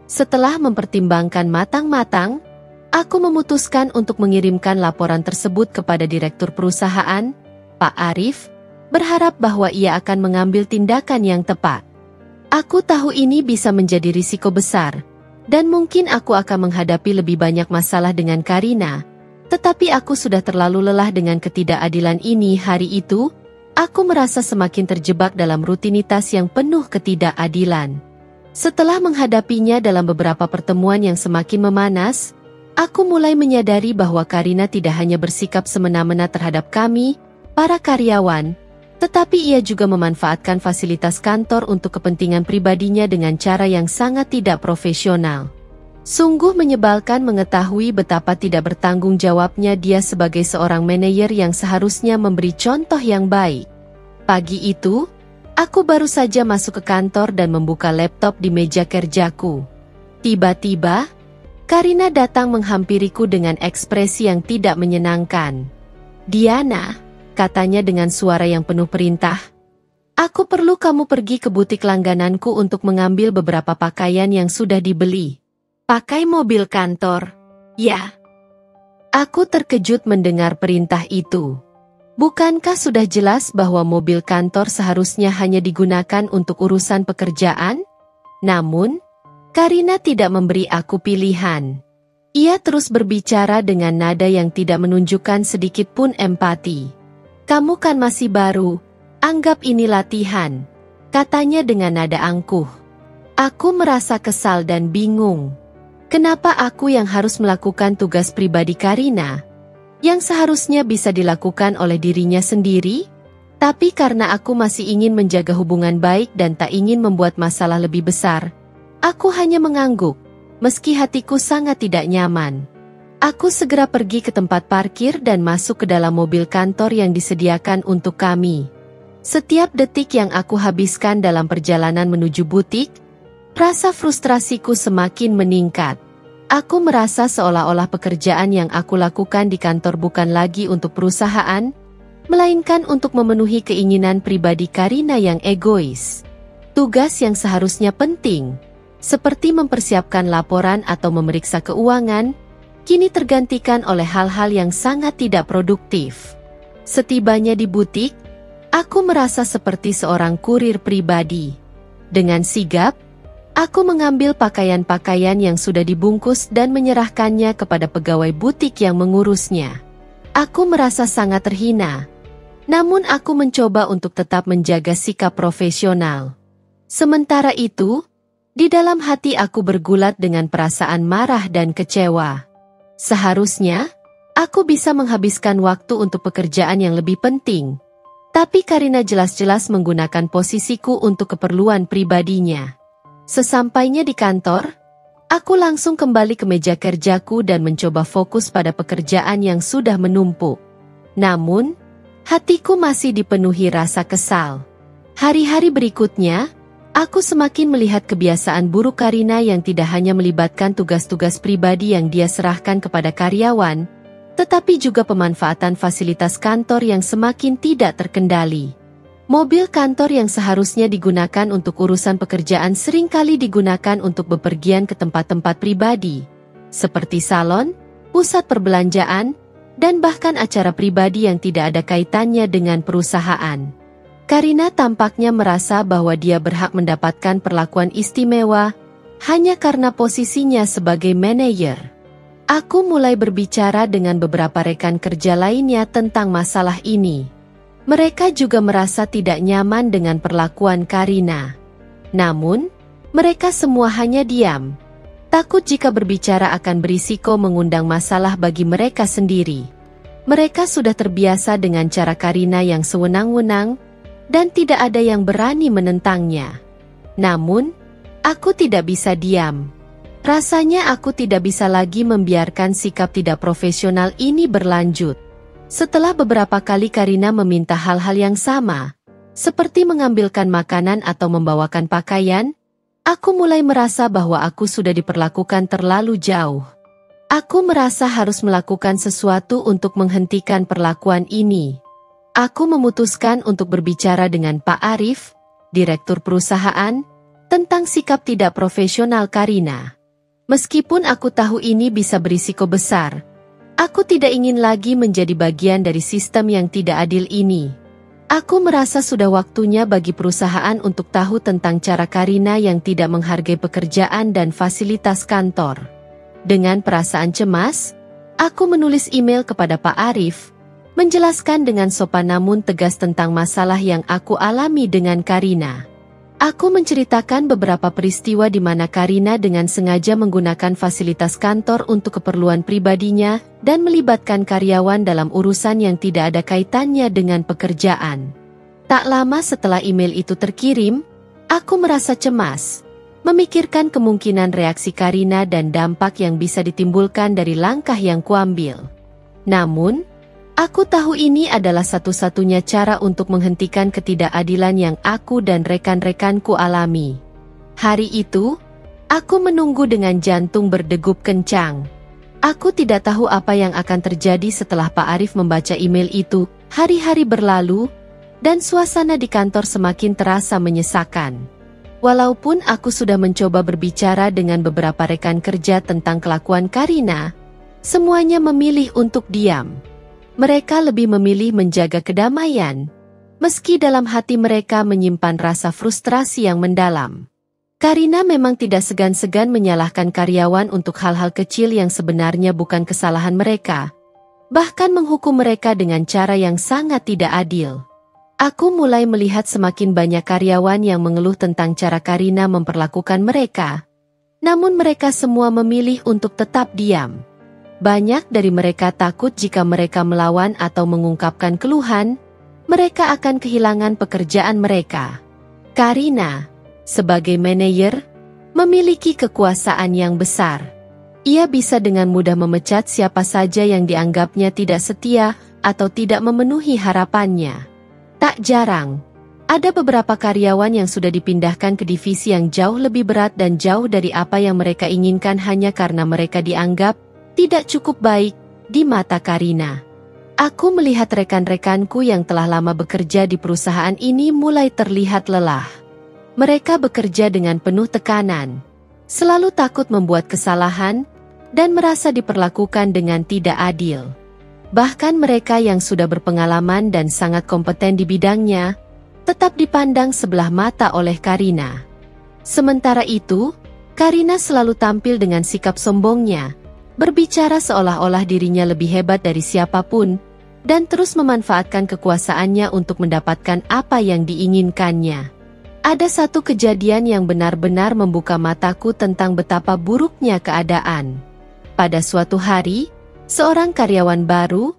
Setelah mempertimbangkan matang-matang, aku memutuskan untuk mengirimkan laporan tersebut kepada direktur perusahaan, Pak Arif, berharap bahwa ia akan mengambil tindakan yang tepat. Aku tahu ini bisa menjadi risiko besar, dan mungkin aku akan menghadapi lebih banyak masalah dengan Karina, tetapi aku sudah terlalu lelah dengan ketidakadilan ini. Hari itu, aku merasa semakin terjebak dalam rutinitas yang penuh ketidakadilan. Setelah menghadapinya dalam beberapa pertemuan yang semakin memanas, aku mulai menyadari bahwa Karina tidak hanya bersikap semena-mena terhadap kami, para karyawan, tetapi ia juga memanfaatkan fasilitas kantor untuk kepentingan pribadinya dengan cara yang sangat tidak profesional. Sungguh menyebalkan mengetahui betapa tidak bertanggung jawabnya dia sebagai seorang manajer yang seharusnya memberi contoh yang baik. Pagi itu, aku baru saja masuk ke kantor dan membuka laptop di meja kerjaku. Tiba-tiba, Karina datang menghampiriku dengan ekspresi yang tidak menyenangkan. "Diana," katanya dengan suara yang penuh perintah, "aku perlu kamu pergi ke butik langgananku untuk mengambil beberapa pakaian yang sudah dibeli." "Pakai mobil kantor?" "Ya." Aku terkejut mendengar perintah itu. Bukankah sudah jelas bahwa mobil kantor seharusnya hanya digunakan untuk urusan pekerjaan? Namun, Karina tidak memberi aku pilihan. Ia terus berbicara dengan nada yang tidak menunjukkan sedikit pun empati. "Kamu kan masih baru, anggap ini latihan," katanya dengan nada angkuh. Aku merasa kesal dan bingung. Kenapa aku yang harus melakukan tugas pribadi Karina, yang seharusnya bisa dilakukan oleh dirinya sendiri? Tapi karena aku masih ingin menjaga hubungan baik dan tak ingin membuat masalah lebih besar, aku hanya mengangguk, meski hatiku sangat tidak nyaman. Aku segera pergi ke tempat parkir dan masuk ke dalam mobil kantor yang disediakan untuk kami. Setiap detik yang aku habiskan dalam perjalanan menuju butik, rasa frustrasiku semakin meningkat. Aku merasa seolah-olah pekerjaan yang aku lakukan di kantor bukan lagi untuk perusahaan, melainkan untuk memenuhi keinginan pribadi Karina yang egois. Tugas yang seharusnya penting, seperti mempersiapkan laporan atau memeriksa keuangan, kini tergantikan oleh hal-hal yang sangat tidak produktif. Setibanya di butik, aku merasa seperti seorang kurir pribadi. Dengan sigap, aku mengambil pakaian-pakaian yang sudah dibungkus dan menyerahkannya kepada pegawai butik yang mengurusnya. Aku merasa sangat terhina. Namun aku mencoba untuk tetap menjaga sikap profesional. Sementara itu, di dalam hati aku bergulat dengan perasaan marah dan kecewa. Seharusnya, Aku bisa menghabiskan waktu untuk pekerjaan yang lebih penting. Tapi Karina jelas-jelas menggunakan posisiku untuk keperluan pribadinya. Sesampainya di kantor, aku langsung kembali ke meja kerjaku dan mencoba fokus pada pekerjaan yang sudah menumpuk. Namun, hatiku masih dipenuhi rasa kesal. Hari-hari berikutnya, aku semakin melihat kebiasaan buruk Karina yang tidak hanya melibatkan tugas-tugas pribadi yang dia serahkan kepada karyawan, tetapi juga pemanfaatan fasilitas kantor yang semakin tidak terkendali. Mobil kantor yang seharusnya digunakan untuk urusan pekerjaan seringkali digunakan untuk bepergian ke tempat-tempat pribadi, seperti salon, pusat perbelanjaan, dan bahkan acara pribadi yang tidak ada kaitannya dengan perusahaan. Karina tampaknya merasa bahwa dia berhak mendapatkan perlakuan istimewa hanya karena posisinya sebagai manajer. Aku mulai berbicara dengan beberapa rekan kerja lainnya tentang masalah ini. Mereka juga merasa tidak nyaman dengan perlakuan Karina. Namun, mereka semua hanya diam. Takut jika berbicara akan berisiko mengundang masalah bagi mereka sendiri. Mereka sudah terbiasa dengan cara Karina yang sewenang-wenang, dan tidak ada yang berani menentangnya. Namun, aku tidak bisa diam. Rasanya aku tidak bisa lagi membiarkan sikap tidak profesional ini berlanjut. Setelah beberapa kali Karina meminta hal-hal yang sama, seperti mengambilkan makanan atau membawakan pakaian, aku mulai merasa bahwa aku sudah diperlakukan terlalu jauh. Aku merasa harus melakukan sesuatu untuk menghentikan perlakuan ini. Aku memutuskan untuk berbicara dengan Pak Arif, direktur perusahaan, tentang sikap tidak profesional Karina. Meskipun aku tahu ini bisa berisiko besar, aku tidak ingin lagi menjadi bagian dari sistem yang tidak adil ini. Aku merasa sudah waktunya bagi perusahaan untuk tahu tentang cara Karina yang tidak menghargai pekerjaan dan fasilitas kantor. Dengan perasaan cemas, aku menulis email kepada Pak Arif, menjelaskan dengan sopan namun tegas tentang masalah yang aku alami dengan Karina. Aku menceritakan beberapa peristiwa di mana Karina dengan sengaja menggunakan fasilitas kantor untuk keperluan pribadinya dan melibatkan karyawan dalam urusan yang tidak ada kaitannya dengan pekerjaan. Tak lama setelah email itu terkirim, aku merasa cemas, memikirkan kemungkinan reaksi Karina dan dampak yang bisa ditimbulkan dari langkah yang kuambil. Namun, aku tahu ini adalah satu-satunya cara untuk menghentikan ketidakadilan yang aku dan rekan-rekanku alami. Hari itu, aku menunggu dengan jantung berdegup kencang. Aku tidak tahu apa yang akan terjadi setelah Pak Arif membaca email itu. Hari-hari berlalu, dan suasana di kantor semakin terasa menyesakan. Walaupun aku sudah mencoba berbicara dengan beberapa rekan kerja tentang kelakuan Karina, semuanya memilih untuk diam. Mereka lebih memilih menjaga kedamaian, meski dalam hati mereka menyimpan rasa frustrasi yang mendalam. Karina memang tidak segan-segan menyalahkan karyawan untuk hal-hal kecil yang sebenarnya bukan kesalahan mereka, bahkan menghukum mereka dengan cara yang sangat tidak adil. Aku mulai melihat semakin banyak karyawan yang mengeluh tentang cara Karina memperlakukan mereka, namun mereka semua memilih untuk tetap diam. Banyak dari mereka takut jika mereka melawan atau mengungkapkan keluhan, mereka akan kehilangan pekerjaan mereka. Karina, sebagai manajer, memiliki kekuasaan yang besar. Ia bisa dengan mudah memecat siapa saja yang dianggapnya tidak setia atau tidak memenuhi harapannya. Tak jarang, ada beberapa karyawan yang sudah dipindahkan ke divisi yang jauh lebih berat dan jauh dari apa yang mereka inginkan hanya karena mereka dianggap tidak cukup baik di mata Karina. Aku melihat rekan-rekanku yang telah lama bekerja di perusahaan ini mulai terlihat lelah. Mereka bekerja dengan penuh tekanan, selalu takut membuat kesalahan, dan merasa diperlakukan dengan tidak adil. Bahkan mereka yang sudah berpengalaman dan sangat kompeten di bidangnya, tetap dipandang sebelah mata oleh Karina. Sementara itu, Karina selalu tampil dengan sikap sombongnya, berbicara seolah-olah dirinya lebih hebat dari siapapun, dan terus memanfaatkan kekuasaannya untuk mendapatkan apa yang diinginkannya. Ada satu kejadian yang benar-benar membuka mataku tentang betapa buruknya keadaan. Pada suatu hari, Seorang karyawan baru,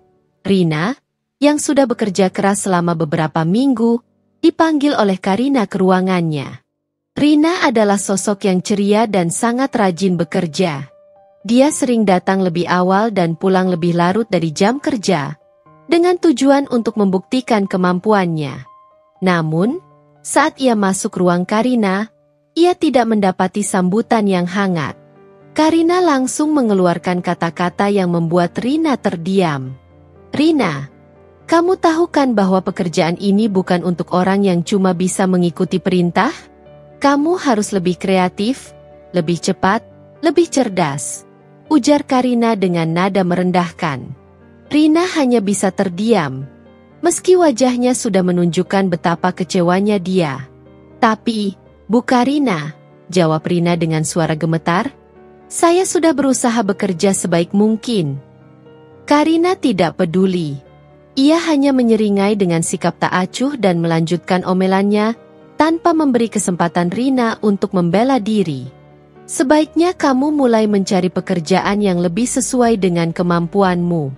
Rina, yang sudah bekerja keras selama beberapa minggu, dipanggil oleh Karina ke ruangannya. Rina adalah sosok yang ceria dan sangat rajin bekerja. Dia sering datang lebih awal dan pulang lebih larut dari jam kerja, dengan tujuan untuk membuktikan kemampuannya. Namun, saat ia masuk ruang Karina, ia tidak mendapati sambutan yang hangat. Karina langsung mengeluarkan kata-kata yang membuat Rina terdiam. "Rina, kamu tahu kan bahwa pekerjaan ini bukan untuk orang yang cuma bisa mengikuti perintah? Kamu harus lebih kreatif, lebih cepat, lebih cerdas," ujar Karina dengan nada merendahkan. Rina hanya bisa terdiam, meski wajahnya sudah menunjukkan betapa kecewanya dia. "Tapi, Bu Karina," jawab Rina dengan suara gemetar, "saya sudah berusaha bekerja sebaik mungkin." Karina tidak peduli. Ia hanya menyeringai dengan sikap tak acuh dan melanjutkan omelannya, tanpa memberi kesempatan Rina untuk membela diri. "Sebaiknya kamu mulai mencari pekerjaan yang lebih sesuai dengan kemampuanmu.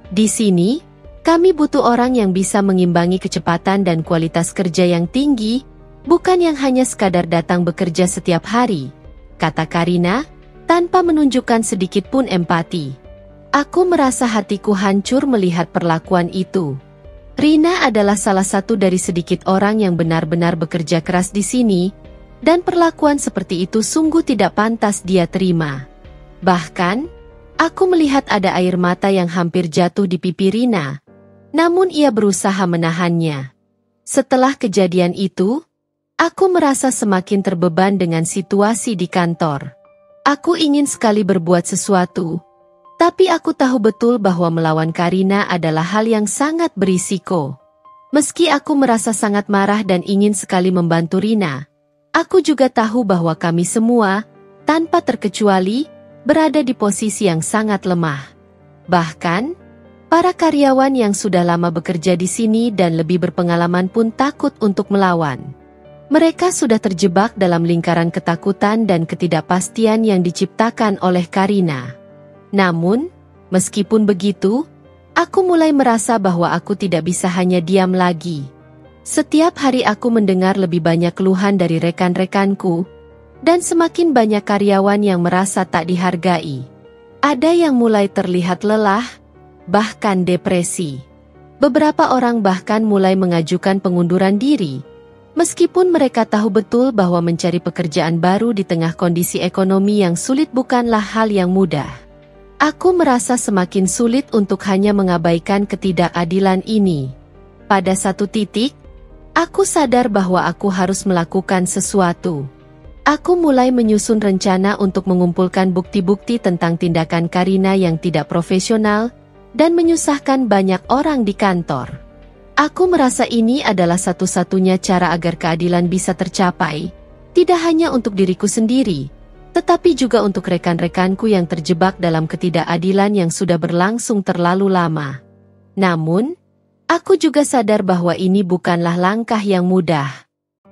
Di sini, kami butuh orang yang bisa mengimbangi kecepatan dan kualitas kerja yang tinggi, bukan yang hanya sekadar datang bekerja setiap hari," kata Karina, tanpa menunjukkan sedikit pun empati. "Aku merasa hatiku hancur melihat perlakuan itu." Rina adalah salah satu dari sedikit orang yang benar-benar bekerja keras di sini, dan perlakuan seperti itu sungguh tidak pantas dia terima. Bahkan, aku melihat ada air mata yang hampir jatuh di pipi Rina, namun ia berusaha menahannya. Setelah kejadian itu, aku merasa semakin terbeban dengan situasi di kantor. Aku ingin sekali berbuat sesuatu, tapi aku tahu betul bahwa melawan Karina adalah hal yang sangat berisiko. Meski aku merasa sangat marah dan ingin sekali membantu Rina, aku juga tahu bahwa kami semua, tanpa terkecuali, berada di posisi yang sangat lemah. Bahkan, para karyawan yang sudah lama bekerja di sini dan lebih berpengalaman pun takut untuk melawan. Mereka sudah terjebak dalam lingkaran ketakutan dan ketidakpastian yang diciptakan oleh Karina. Namun, meskipun begitu, aku mulai merasa bahwa aku tidak bisa hanya diam lagi. Setiap hari aku mendengar lebih banyak keluhan dari rekan-rekanku, dan semakin banyak karyawan yang merasa tak dihargai. Ada yang mulai terlihat lelah, bahkan depresi. Beberapa orang bahkan mulai mengajukan pengunduran diri, meskipun mereka tahu betul bahwa mencari pekerjaan baru di tengah kondisi ekonomi yang sulit bukanlah hal yang mudah. Aku merasa semakin sulit untuk hanya mengabaikan ketidakadilan ini. Pada satu titik, aku sadar bahwa aku harus melakukan sesuatu. Aku mulai menyusun rencana untuk mengumpulkan bukti-bukti tentang tindakan Karina yang tidak profesional dan menyusahkan banyak orang di kantor. Aku merasa ini adalah satu-satunya cara agar keadilan bisa tercapai, tidak hanya untuk diriku sendiri, tetapi juga untuk rekan-rekanku yang terjebak dalam ketidakadilan yang sudah berlangsung terlalu lama. Namun, aku juga sadar bahwa ini bukanlah langkah yang mudah.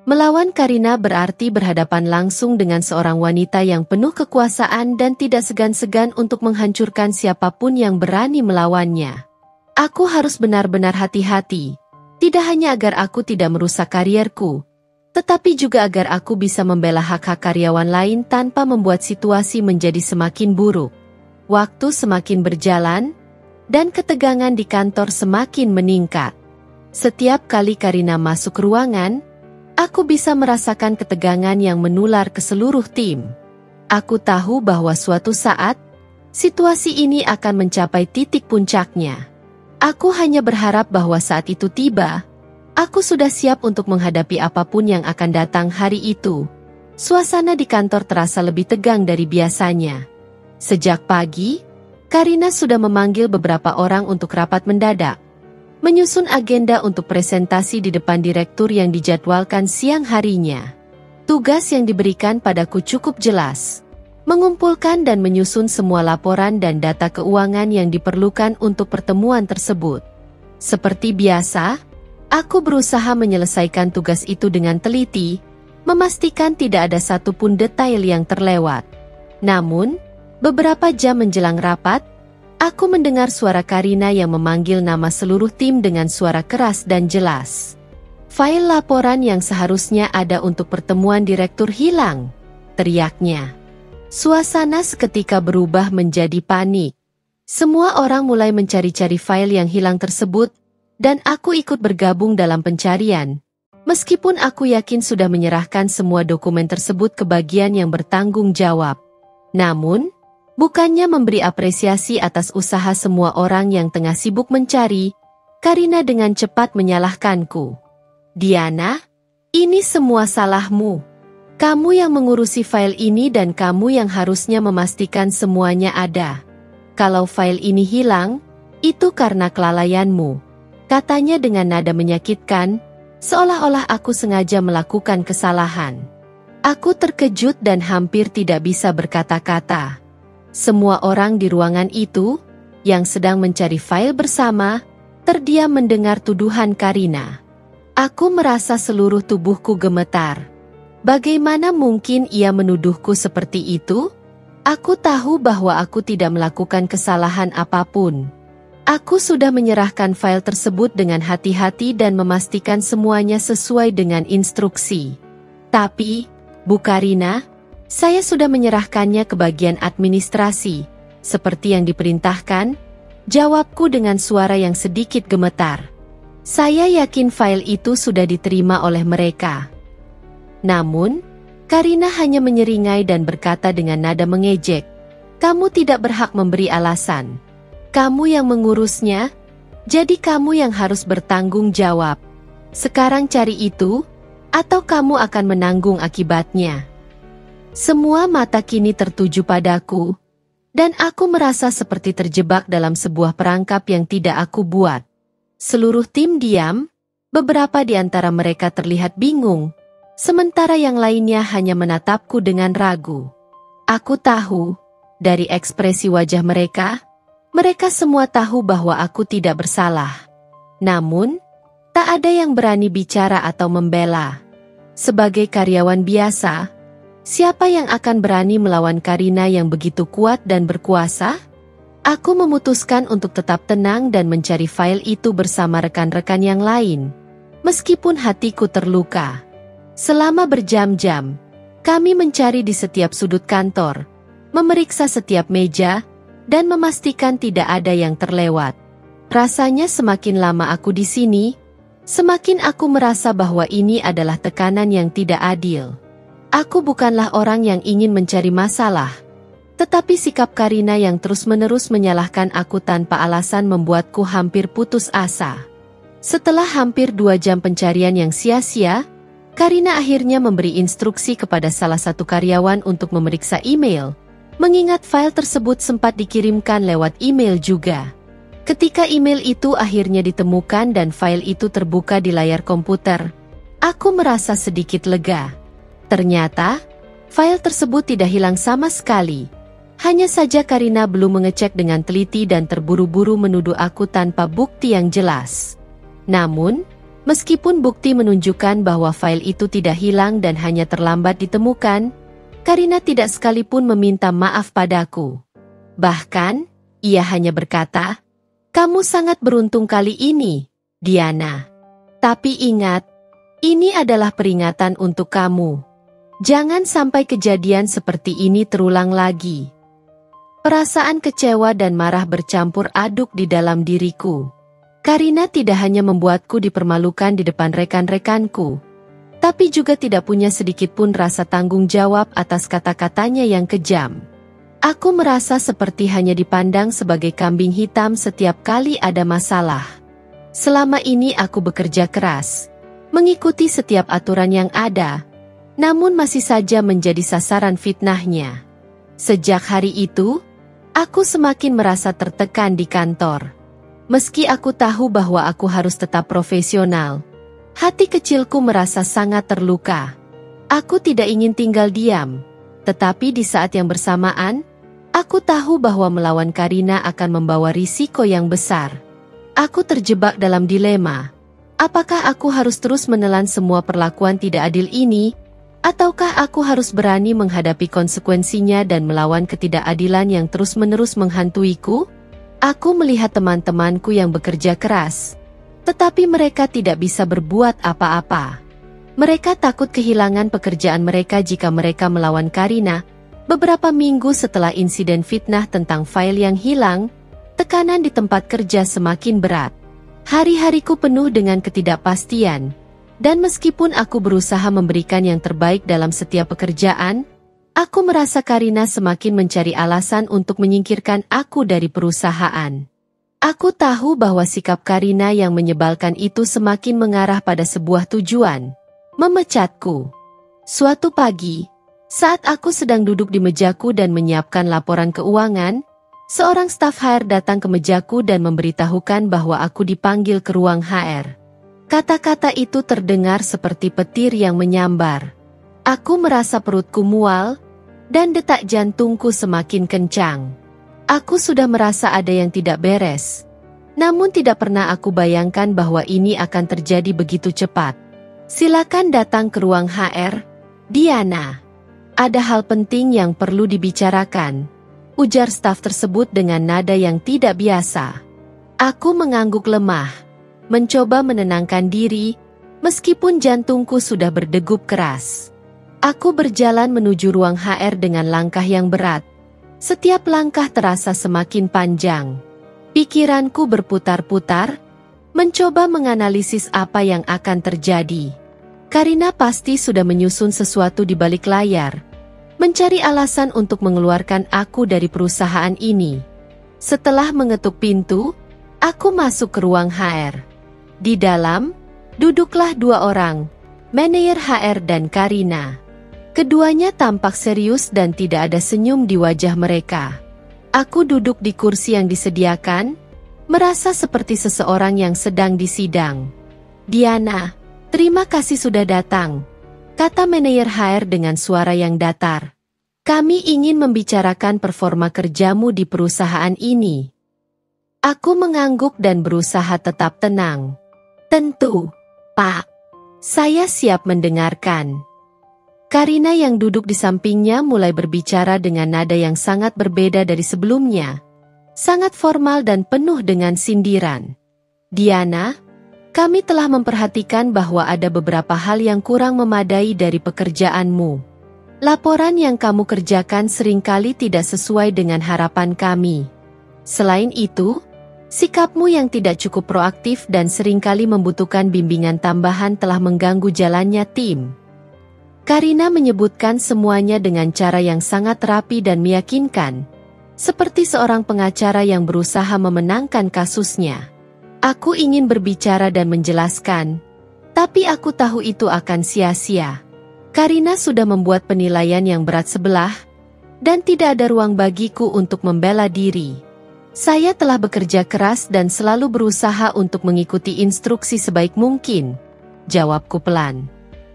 Melawan Karina berarti berhadapan langsung dengan seorang wanita yang penuh kekuasaan dan tidak segan-segan untuk menghancurkan siapapun yang berani melawannya. Aku harus benar-benar hati-hati, tidak hanya agar aku tidak merusak karierku, tetapi juga agar aku bisa membela hak-hak karyawan lain tanpa membuat situasi menjadi semakin buruk. Waktu semakin berjalan, dan ketegangan di kantor semakin meningkat. Setiap kali Karina masuk ruangan, aku bisa merasakan ketegangan yang menular ke seluruh tim. Aku tahu bahwa suatu saat, situasi ini akan mencapai titik puncaknya. Aku hanya berharap bahwa saat itu tiba, aku sudah siap untuk menghadapi apapun yang akan datang hari itu. Suasana di kantor terasa lebih tegang dari biasanya. Sejak pagi, Karina sudah memanggil beberapa orang untuk rapat mendadak, menyusun agenda untuk presentasi di depan direktur yang dijadwalkan siang harinya. Tugas yang diberikan padaku cukup jelas. Mengumpulkan dan menyusun semua laporan dan data keuangan yang diperlukan untuk pertemuan tersebut. Seperti biasa, aku berusaha menyelesaikan tugas itu dengan teliti, memastikan tidak ada satupun detail yang terlewat. Namun, beberapa jam menjelang rapat, Aku mendengar suara Karina yang memanggil nama seluruh tim dengan suara keras dan jelas. File laporan yang seharusnya ada untuk pertemuan direktur hilang, teriaknya. Suasana seketika berubah menjadi panik. Semua orang mulai mencari-cari file yang hilang tersebut, dan aku ikut bergabung dalam pencarian. Meskipun aku yakin sudah menyerahkan semua dokumen tersebut ke bagian yang bertanggung jawab. Namun, bukannya memberi apresiasi atas usaha semua orang yang tengah sibuk mencari, Karina dengan cepat menyalahkanku. Diana, ini semua salahmu. Kamu yang mengurusi file ini dan kamu yang harusnya memastikan semuanya ada. Kalau file ini hilang, itu karena kelalaianmu. Katanya dengan nada menyakitkan, seolah-olah aku sengaja melakukan kesalahan. Aku terkejut dan hampir tidak bisa berkata-kata. Semua orang di ruangan itu, yang sedang mencari file bersama, terdiam mendengar tuduhan Karina. Aku merasa seluruh tubuhku gemetar. Bagaimana mungkin ia menuduhku seperti itu? Aku tahu bahwa aku tidak melakukan kesalahan apapun. Aku sudah menyerahkan file tersebut dengan hati-hati dan memastikan semuanya sesuai dengan instruksi. Tapi, Bu Karina, saya sudah menyerahkannya ke bagian administrasi, seperti yang diperintahkan, jawabku dengan suara yang sedikit gemetar. Saya yakin file itu sudah diterima oleh mereka. Namun, Karina hanya menyeringai dan berkata dengan nada mengejek, "Kamu tidak berhak memberi alasan. Kamu yang mengurusnya, jadi kamu yang harus bertanggung jawab. Sekarang cari itu, atau kamu akan menanggung akibatnya." Semua mata kini tertuju padaku, dan aku merasa seperti terjebak dalam sebuah perangkap yang tidak aku buat. Seluruh tim diam, beberapa di antara mereka terlihat bingung, sementara yang lainnya hanya menatapku dengan ragu. Aku tahu, dari ekspresi wajah mereka semua tahu bahwa aku tidak bersalah. Namun, tak ada yang berani bicara atau membela. Sebagai karyawan biasa, siapa yang akan berani melawan Karina yang begitu kuat dan berkuasa? Aku memutuskan untuk tetap tenang dan mencari file itu bersama rekan-rekan yang lain. Meskipun hatiku terluka. Selama berjam-jam, kami mencari di setiap sudut kantor, memeriksa setiap meja, dan memastikan tidak ada yang terlewat. Rasanya semakin lama aku di sini, semakin aku merasa bahwa ini adalah tekanan yang tidak adil. Aku bukanlah orang yang ingin mencari masalah, tetapi sikap Karina yang terus-menerus menyalahkan aku tanpa alasan membuatku hampir putus asa. Setelah hampir 2 jam pencarian yang sia-sia, Karina akhirnya memberi instruksi kepada salah satu karyawan untuk memeriksa email. Mengingat file tersebut sempat dikirimkan lewat email juga. Ketika email itu akhirnya ditemukan dan file itu terbuka di layar komputer, aku merasa sedikit lega. Ternyata, file tersebut tidak hilang sama sekali. Hanya saja Karina belum mengecek dengan teliti dan terburu-buru menuduh aku tanpa bukti yang jelas. Namun, meskipun bukti menunjukkan bahwa file itu tidak hilang dan hanya terlambat ditemukan, Karina tidak sekalipun meminta maaf padaku. Bahkan, ia hanya berkata, "Kamu sangat beruntung kali ini, Diana. Tapi ingat, ini adalah peringatan untuk kamu. Jangan sampai kejadian seperti ini terulang lagi." Perasaan kecewa dan marah bercampur aduk di dalam diriku. Karina tidak hanya membuatku dipermalukan di depan rekan-rekanku, tapi juga tidak punya sedikit pun rasa tanggung jawab atas kata-katanya yang kejam. Aku merasa seperti hanya dipandang sebagai kambing hitam setiap kali ada masalah. Selama ini aku bekerja keras, mengikuti setiap aturan yang ada, namun masih saja menjadi sasaran fitnahnya. Sejak hari itu, aku semakin merasa tertekan di kantor. Meski aku tahu bahwa aku harus tetap profesional, hati kecilku merasa sangat terluka. Aku tidak ingin tinggal diam, tetapi di saat yang bersamaan, aku tahu bahwa melawan Karina akan membawa risiko yang besar. Aku terjebak dalam dilema. Apakah aku harus terus menelan semua perlakuan tidak adil ini, ataukah aku harus berani menghadapi konsekuensinya dan melawan ketidakadilan yang terus-menerus menghantuiku? Aku melihat teman-temanku yang bekerja keras, tetapi mereka tidak bisa berbuat apa-apa. Mereka takut kehilangan pekerjaan mereka jika mereka melawan Karina. Beberapa minggu setelah insiden fitnah tentang file yang hilang, tekanan di tempat kerja semakin berat. Hari-hariku penuh dengan ketidakpastian, dan meskipun aku berusaha memberikan yang terbaik dalam setiap pekerjaan, aku merasa Karina semakin mencari alasan untuk menyingkirkan aku dari perusahaan. Aku tahu bahwa sikap Karina yang menyebalkan itu semakin mengarah pada sebuah tujuan, memecatku. Suatu pagi, saat aku sedang duduk di mejaku dan menyiapkan laporan keuangan, seorang staf HR datang ke mejaku dan memberitahukan bahwa aku dipanggil ke ruang HR. Kata-kata itu terdengar seperti petir yang menyambar. Aku merasa perutku mual, dan detak jantungku semakin kencang. Aku sudah merasa ada yang tidak beres. Namun tidak pernah aku bayangkan bahwa ini akan terjadi begitu cepat. Silakan datang ke ruang HR, Diana. Ada hal penting yang perlu dibicarakan, ujar staf tersebut dengan nada yang tidak biasa. Aku mengangguk lemah, mencoba menenangkan diri, meskipun jantungku sudah berdegup keras. Aku berjalan menuju ruang HR dengan langkah yang berat. Setiap langkah terasa semakin panjang. Pikiranku berputar-putar, mencoba menganalisis apa yang akan terjadi. Karina pasti sudah menyusun sesuatu di balik layar, mencari alasan untuk mengeluarkan aku dari perusahaan ini. Setelah mengetuk pintu, aku masuk ke ruang HR. Di dalam, duduklah dua orang, manajer HR dan Karina. Keduanya tampak serius dan tidak ada senyum di wajah mereka. Aku duduk di kursi yang disediakan, merasa seperti seseorang yang sedang disidang. Diana, terima kasih sudah datang, kata manajer HR dengan suara yang datar. Kami ingin membicarakan performa kerjamu di perusahaan ini. Aku mengangguk dan berusaha tetap tenang. Tentu, Pak. Saya siap mendengarkan. Karina yang duduk di sampingnya mulai berbicara dengan nada yang sangat berbeda dari sebelumnya. Sangat formal dan penuh dengan sindiran. Diana, kami telah memperhatikan bahwa ada beberapa hal yang kurang memadai dari pekerjaanmu. Laporan yang kamu kerjakan seringkali tidak sesuai dengan harapan kami. Selain itu, sikapmu yang tidak cukup proaktif dan seringkali membutuhkan bimbingan tambahan telah mengganggu jalannya tim. Karina menyebutkan semuanya dengan cara yang sangat rapi dan meyakinkan, seperti seorang pengacara yang berusaha memenangkan kasusnya. Aku ingin berbicara dan menjelaskan, tapi aku tahu itu akan sia-sia. Karina sudah membuat penilaian yang berat sebelah, dan tidak ada ruang bagiku untuk membela diri. Saya telah bekerja keras dan selalu berusaha untuk mengikuti instruksi sebaik mungkin, jawabku pelan.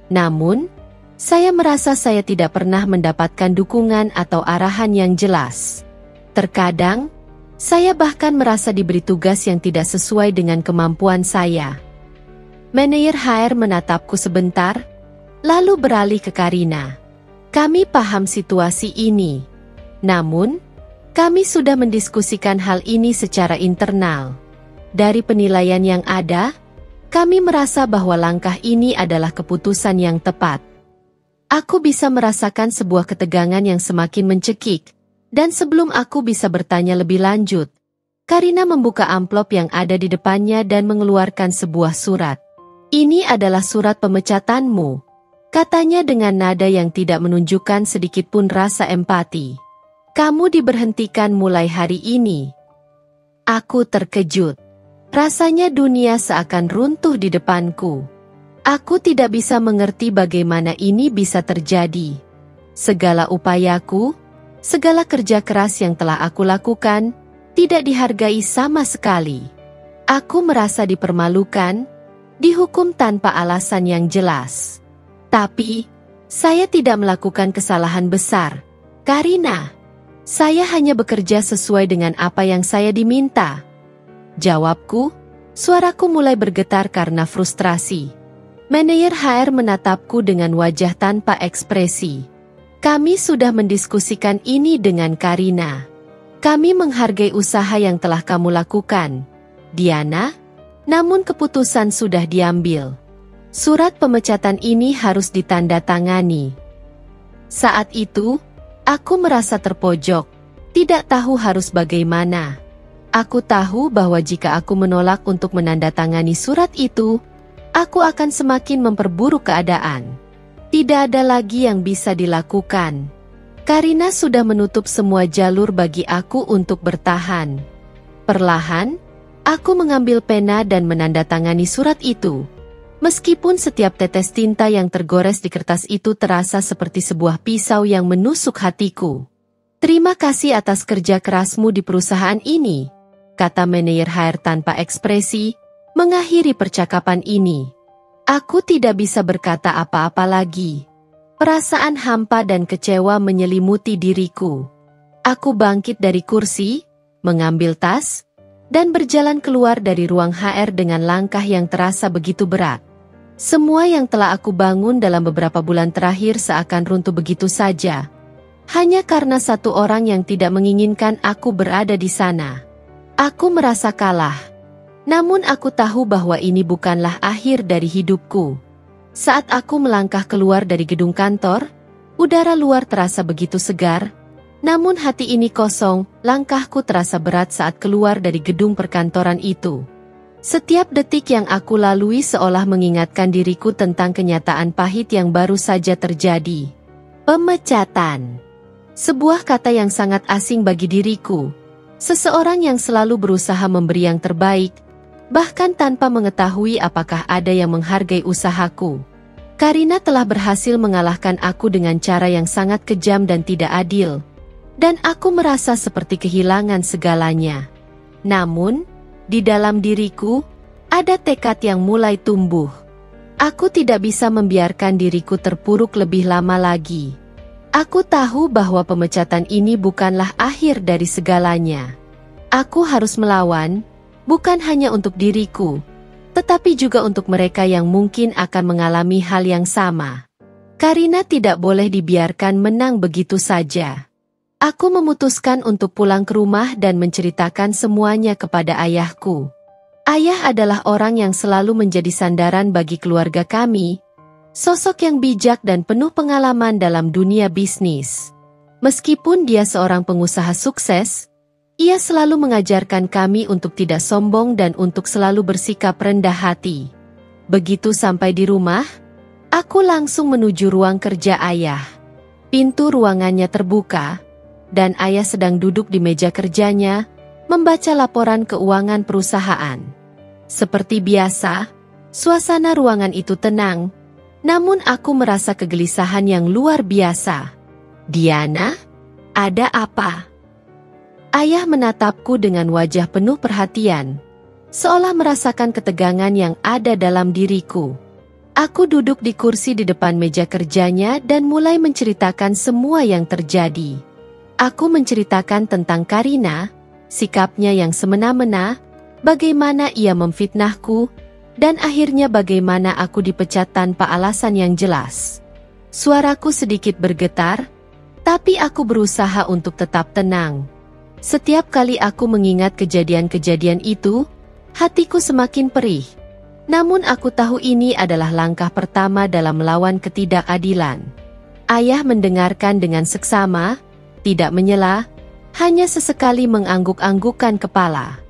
Namun, saya merasa saya tidak pernah mendapatkan dukungan atau arahan yang jelas. Terkadang, saya bahkan merasa diberi tugas yang tidak sesuai dengan kemampuan saya. Manajer HR menatapku sebentar, lalu beralih ke Karina. Kami paham situasi ini. Namun, kami sudah mendiskusikan hal ini secara internal. Dari penilaian yang ada, kami merasa bahwa langkah ini adalah keputusan yang tepat. Aku bisa merasakan sebuah ketegangan yang semakin mencekik, dan sebelum aku bisa bertanya lebih lanjut, Karina membuka amplop yang ada di depannya dan mengeluarkan sebuah surat. Ini adalah surat pemecatanmu, katanya dengan nada yang tidak menunjukkan sedikitpun rasa empati. Kamu diberhentikan mulai hari ini. Aku terkejut. Rasanya dunia seakan runtuh di depanku. Aku tidak bisa mengerti bagaimana ini bisa terjadi. Segala upayaku, segala kerja keras yang telah aku lakukan, tidak dihargai sama sekali. Aku merasa dipermalukan, dihukum tanpa alasan yang jelas. Tapi, saya tidak melakukan kesalahan besar. Karina, saya hanya bekerja sesuai dengan apa yang saya diminta. Jawabku, suaraku mulai bergetar karena frustrasi. Manajer HR menatapku dengan wajah tanpa ekspresi. Kami sudah mendiskusikan ini dengan Karina. Kami menghargai usaha yang telah kamu lakukan, Diana, namun keputusan sudah diambil. Surat pemecatan ini harus ditandatangani. Saat itu, aku merasa terpojok, tidak tahu harus bagaimana. Aku tahu bahwa jika aku menolak untuk menandatangani surat itu, aku akan semakin memperburuk keadaan. Tidak ada lagi yang bisa dilakukan. Karina sudah menutup semua jalur bagi aku untuk bertahan. Perlahan, aku mengambil pena dan menandatangani surat itu. Meskipun setiap tetes tinta yang tergores di kertas itu terasa seperti sebuah pisau yang menusuk hatiku. Terima kasih atas kerja kerasmu di perusahaan ini, kata manajer HR tanpa ekspresi, mengakhiri percakapan ini. Aku tidak bisa berkata apa-apa lagi. Perasaan hampa dan kecewa menyelimuti diriku. Aku bangkit dari kursi, mengambil tas, dan berjalan keluar dari ruang HR dengan langkah yang terasa begitu berat. Semua yang telah aku bangun dalam beberapa bulan terakhir seakan runtuh begitu saja. Hanya karena satu orang yang tidak menginginkan aku berada di sana. Aku merasa kalah. Namun aku tahu bahwa ini bukanlah akhir dari hidupku. Saat aku melangkah keluar dari gedung kantor, udara luar terasa begitu segar. Namun hati ini kosong, langkahku terasa berat saat keluar dari gedung perkantoran itu. Setiap detik yang aku lalui seolah mengingatkan diriku tentang kenyataan pahit yang baru saja terjadi. Pemecatan. Sebuah kata yang sangat asing bagi diriku. Seseorang yang selalu berusaha memberi yang terbaik, bahkan tanpa mengetahui apakah ada yang menghargai usahaku. Karina telah berhasil mengalahkan aku dengan cara yang sangat kejam dan tidak adil. Dan aku merasa seperti kehilangan segalanya. Namun, di dalam diriku, ada tekad yang mulai tumbuh. Aku tidak bisa membiarkan diriku terpuruk lebih lama lagi. Aku tahu bahwa pemecatan ini bukanlah akhir dari segalanya. Aku harus melawan, bukan hanya untuk diriku, tetapi juga untuk mereka yang mungkin akan mengalami hal yang sama. Karina tidak boleh dibiarkan menang begitu saja. Aku memutuskan untuk pulang ke rumah dan menceritakan semuanya kepada ayahku. Ayah adalah orang yang selalu menjadi sandaran bagi keluarga kami, sosok yang bijak dan penuh pengalaman dalam dunia bisnis. Meskipun dia seorang pengusaha sukses, ia selalu mengajarkan kami untuk tidak sombong dan untuk selalu bersikap rendah hati. Begitu sampai di rumah, aku langsung menuju ruang kerja ayah. Pintu ruangannya terbuka, dan ayah sedang duduk di meja kerjanya, membaca laporan keuangan perusahaan. Seperti biasa, suasana ruangan itu tenang, namun aku merasa kegelisahan yang luar biasa. Diana, ada apa? Ayah menatapku dengan wajah penuh perhatian, seolah merasakan ketegangan yang ada dalam diriku. Aku duduk di kursi di depan meja kerjanya dan mulai menceritakan semua yang terjadi. Aku menceritakan tentang Karina, sikapnya yang semena-mena, bagaimana ia memfitnahku, dan akhirnya bagaimana aku dipecat tanpa alasan yang jelas. Suaraku sedikit bergetar, tapi aku berusaha untuk tetap tenang. Setiap kali aku mengingat kejadian-kejadian itu, hatiku semakin perih. Namun aku tahu ini adalah langkah pertama dalam melawan ketidakadilan. Ayah mendengarkan dengan seksama, tidak menyela, hanya sesekali mengangguk-anggukkan kepala.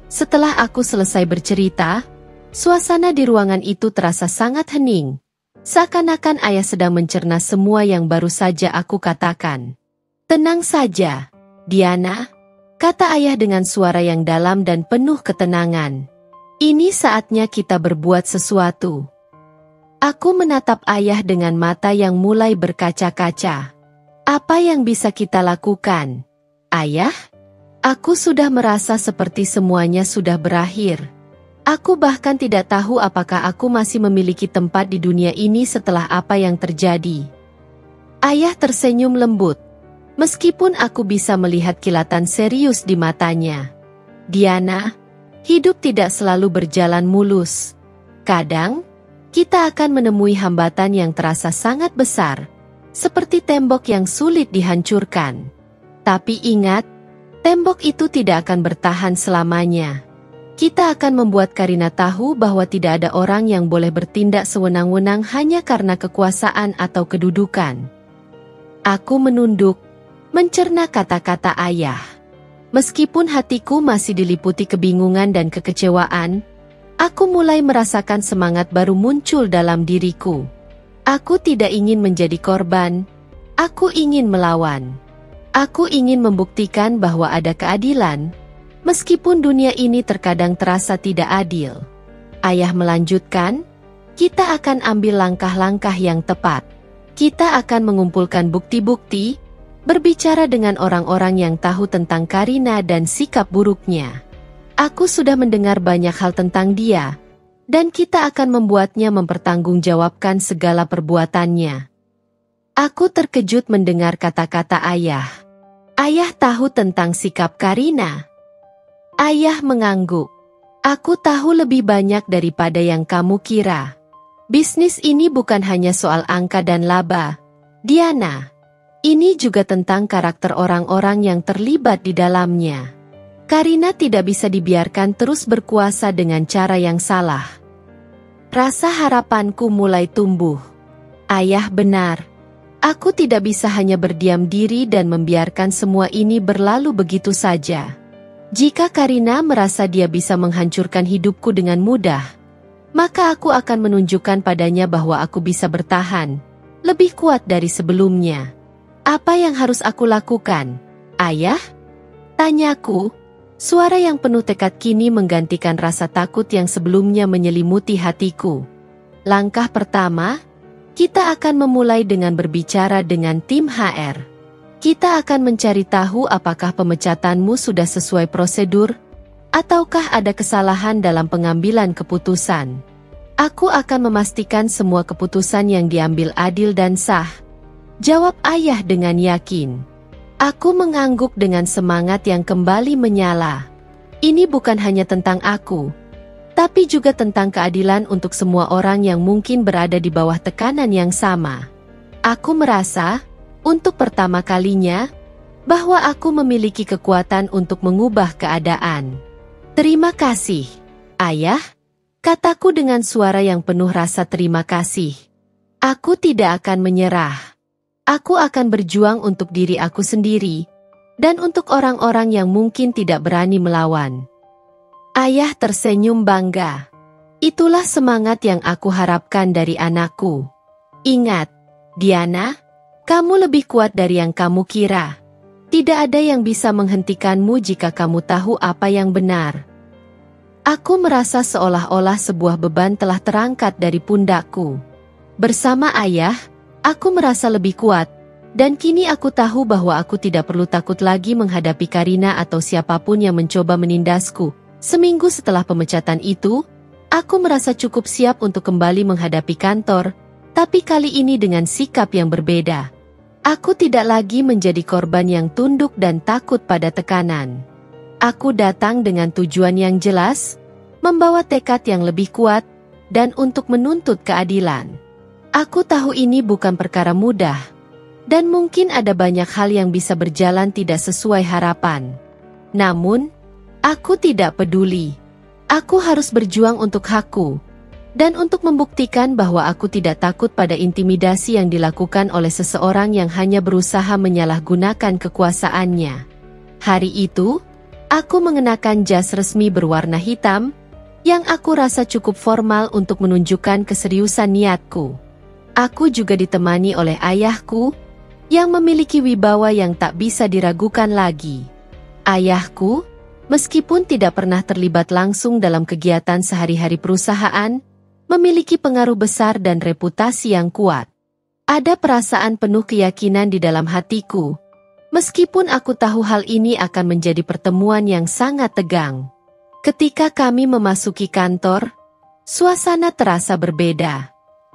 Setelah aku selesai bercerita, suasana di ruangan itu terasa sangat hening. Seakan-akan ayah sedang mencerna semua yang baru saja aku katakan. Tenang saja, Diana, kata ayah dengan suara yang dalam dan penuh ketenangan. Ini saatnya kita berbuat sesuatu. Aku menatap ayah dengan mata yang mulai berkaca-kaca. Apa yang bisa kita lakukan? Ayah? Aku sudah merasa seperti semuanya sudah berakhir. Aku bahkan tidak tahu apakah aku masih memiliki tempat di dunia ini setelah apa yang terjadi. Ayah tersenyum lembut. Meskipun aku bisa melihat kilatan serius di matanya. Diana, hidup tidak selalu berjalan mulus. Kadang, kita akan menemui hambatan yang terasa sangat besar, seperti tembok yang sulit dihancurkan. Tapi ingat, Tembok itu tidak akan bertahan selamanya. Kita akan membuat Karina tahu bahwa tidak ada orang yang boleh bertindak sewenang-wenang hanya karena kekuasaan atau kedudukan. Aku menunduk, mencerna kata-kata ayah. Meskipun hatiku masih diliputi kebingungan dan kekecewaan, aku mulai merasakan semangat baru muncul dalam diriku. Aku tidak ingin menjadi korban, aku ingin melawan. Aku ingin membuktikan bahwa ada keadilan, meskipun dunia ini terkadang terasa tidak adil. Ayah melanjutkan, kita akan ambil langkah-langkah yang tepat. Kita akan mengumpulkan bukti-bukti, berbicara dengan orang-orang yang tahu tentang Karina dan sikap buruknya. Aku sudah mendengar banyak hal tentang dia, dan kita akan membuatnya mempertanggungjawabkan segala perbuatannya. Aku terkejut mendengar kata-kata ayah. Ayah tahu tentang sikap Karina. Ayah mengangguk. Aku tahu lebih banyak daripada yang kamu kira. Bisnis ini bukan hanya soal angka dan laba, Diana. Ini juga tentang karakter orang-orang yang terlibat di dalamnya. Karina tidak bisa dibiarkan terus berkuasa dengan cara yang salah. Rasa harapanku mulai tumbuh. Ayah benar. Aku tidak bisa hanya berdiam diri dan membiarkan semua ini berlalu begitu saja. Jika Karina merasa dia bisa menghancurkan hidupku dengan mudah, maka aku akan menunjukkan padanya bahwa aku bisa bertahan, lebih kuat dari sebelumnya. Apa yang harus aku lakukan, ayah? Tanyaku, suara yang penuh tekad kini menggantikan rasa takut yang sebelumnya menyelimuti hatiku. Langkah pertama, kita akan memulai dengan berbicara dengan tim HR. Kita akan mencari tahu apakah pemecatanmu sudah sesuai prosedur, ataukah ada kesalahan dalam pengambilan keputusan. Aku akan memastikan semua keputusan yang diambil adil dan sah. Jawab ayah dengan yakin. Aku mengangguk dengan semangat yang kembali menyala. Ini bukan hanya tentang aku, tapi juga tentang keadilan untuk semua orang yang mungkin berada di bawah tekanan yang sama. Aku merasa, untuk pertama kalinya, bahwa aku memiliki kekuatan untuk mengubah keadaan. Terima kasih, ayah, kataku dengan suara yang penuh rasa terima kasih. Aku tidak akan menyerah. Aku akan berjuang untuk diri aku sendiri, dan untuk orang-orang yang mungkin tidak berani melawan. Ayah tersenyum bangga. Itulah semangat yang aku harapkan dari anakku. Ingat, Diana, kamu lebih kuat dari yang kamu kira. Tidak ada yang bisa menghentikanmu jika kamu tahu apa yang benar. Aku merasa seolah-olah sebuah beban telah terangkat dari pundakku. Bersama ayah, aku merasa lebih kuat, dan kini aku tahu bahwa aku tidak perlu takut lagi menghadapi Karina atau siapapun yang mencoba menindasku. Seminggu setelah pemecatan itu, aku merasa cukup siap untuk kembali menghadapi kantor, tapi kali ini dengan sikap yang berbeda. Aku tidak lagi menjadi korban yang tunduk dan takut pada tekanan. Aku datang dengan tujuan yang jelas, membawa tekad yang lebih kuat, dan untuk menuntut keadilan. Aku tahu ini bukan perkara mudah, dan mungkin ada banyak hal yang bisa berjalan tidak sesuai harapan. Namun, aku tidak peduli. Aku harus berjuang untuk hakku, dan untuk membuktikan bahwa aku tidak takut pada intimidasi yang dilakukan oleh seseorang yang hanya berusaha menyalahgunakan kekuasaannya. Hari itu, aku mengenakan jas resmi berwarna hitam, yang aku rasa cukup formal untuk menunjukkan keseriusan niatku. Aku juga ditemani oleh ayahku, yang memiliki wibawa yang tak bisa diragukan lagi. Ayahku, meskipun tidak pernah terlibat langsung dalam kegiatan sehari-hari perusahaan, memiliki pengaruh besar dan reputasi yang kuat. Ada perasaan penuh keyakinan di dalam hatiku, meskipun aku tahu hal ini akan menjadi pertemuan yang sangat tegang. Ketika kami memasuki kantor, suasana terasa berbeda.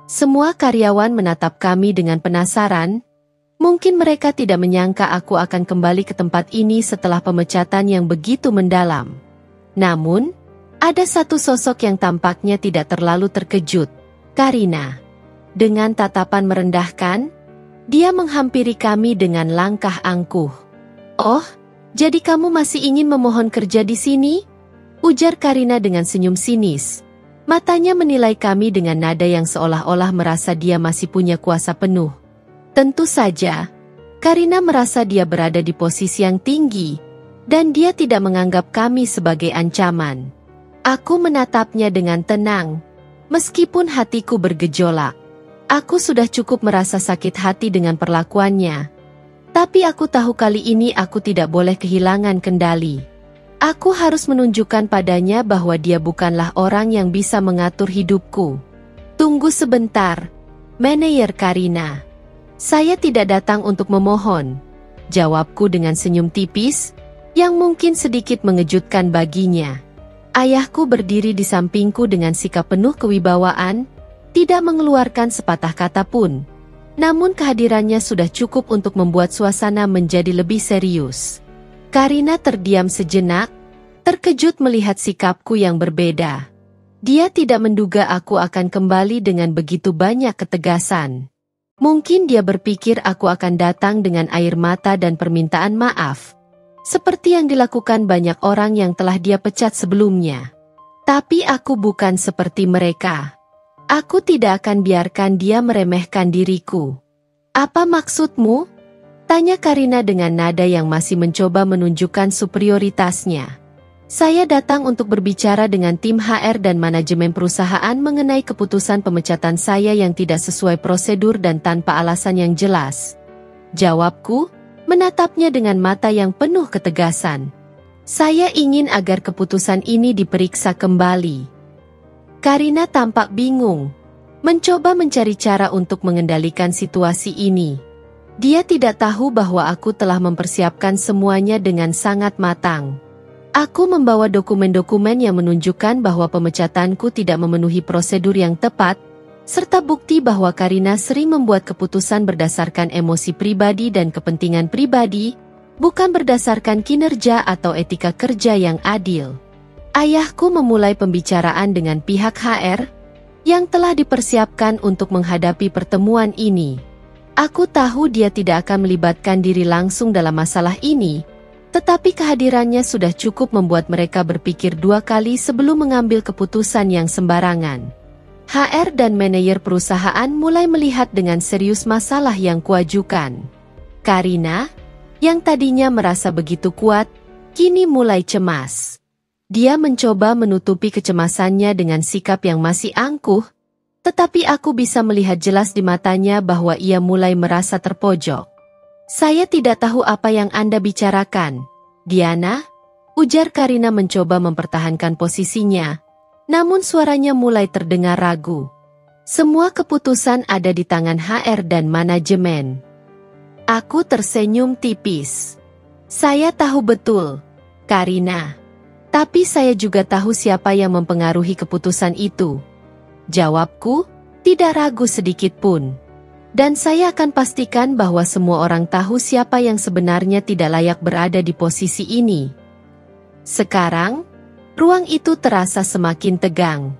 Semua karyawan menatap kami dengan penasaran. Mungkin mereka tidak menyangka aku akan kembali ke tempat ini setelah pemecatan yang begitu mendalam. Namun, ada satu sosok yang tampaknya tidak terlalu terkejut, Karina. Dengan tatapan merendahkan, dia menghampiri kami dengan langkah angkuh. Oh, Jadi kamu masih ingin memohon kerja di sini? Ujar Karina dengan senyum sinis. Matanya menilai kami dengan nada yang seolah-olah merasa dia masih punya kuasa penuh. Tentu saja, Karina merasa dia berada di posisi yang tinggi, dan dia tidak menganggap kami sebagai ancaman. Aku menatapnya dengan tenang, meskipun hatiku bergejolak. Aku sudah cukup merasa sakit hati dengan perlakuannya. Tapi aku tahu kali ini aku tidak boleh kehilangan kendali. Aku harus menunjukkan padanya bahwa dia bukanlah orang yang bisa mengatur hidupku. Tunggu sebentar, Manajer Karina. Saya tidak datang untuk memohon, jawabku dengan senyum tipis, yang mungkin sedikit mengejutkan baginya. Ayahku berdiri di sampingku dengan sikap penuh kewibawaan, tidak mengeluarkan sepatah kata pun. Namun kehadirannya sudah cukup untuk membuat suasana menjadi lebih serius. Karina terdiam sejenak, terkejut melihat sikapku yang berbeda. Dia tidak menduga aku akan kembali dengan begitu banyak ketegasan. Mungkin dia berpikir aku akan datang dengan air mata dan permintaan maaf, seperti yang dilakukan banyak orang yang telah dia pecat sebelumnya. Tapi aku bukan seperti mereka. Aku tidak akan biarkan dia meremehkan diriku. Apa maksudmu? Tanya Karina dengan nada yang masih mencoba menunjukkan superioritasnya. Saya datang untuk berbicara dengan tim HR dan manajemen perusahaan mengenai keputusan pemecatan saya yang tidak sesuai prosedur dan tanpa alasan yang jelas. Jawabku, menatapnya dengan mata yang penuh ketegasan. Saya ingin agar keputusan ini diperiksa kembali. Karina tampak bingung, mencoba mencari cara untuk mengendalikan situasi ini. Dia tidak tahu bahwa aku telah mempersiapkan semuanya dengan sangat matang. Aku membawa dokumen-dokumen yang menunjukkan bahwa pemecatanku tidak memenuhi prosedur yang tepat, serta bukti bahwa Karina sering membuat keputusan berdasarkan emosi pribadi dan kepentingan pribadi, bukan berdasarkan kinerja atau etika kerja yang adil. Ayahku memulai pembicaraan dengan pihak HR yang telah dipersiapkan untuk menghadapi pertemuan ini. Aku tahu dia tidak akan melibatkan diri langsung dalam masalah ini, tetapi kehadirannya sudah cukup membuat mereka berpikir dua kali sebelum mengambil keputusan yang sembarangan. HR dan manajer perusahaan mulai melihat dengan serius masalah yang kuajukan. Karina, yang tadinya merasa begitu kuat, kini mulai cemas. Dia mencoba menutupi kecemasannya dengan sikap yang masih angkuh, tetapi aku bisa melihat jelas di matanya bahwa ia mulai merasa terpojok. Saya tidak tahu apa yang Anda bicarakan, Diana, ujar Karina mencoba mempertahankan posisinya, namun suaranya mulai terdengar ragu. Semua keputusan ada di tangan HR dan manajemen. Aku tersenyum tipis. Saya tahu betul, Karina. Tapi saya juga tahu siapa yang mempengaruhi keputusan itu. Jawabku, tidak ragu sedikit pun. Dan saya akan pastikan bahwa semua orang tahu siapa yang sebenarnya tidak layak berada di posisi ini. Sekarang, ruang itu terasa semakin tegang.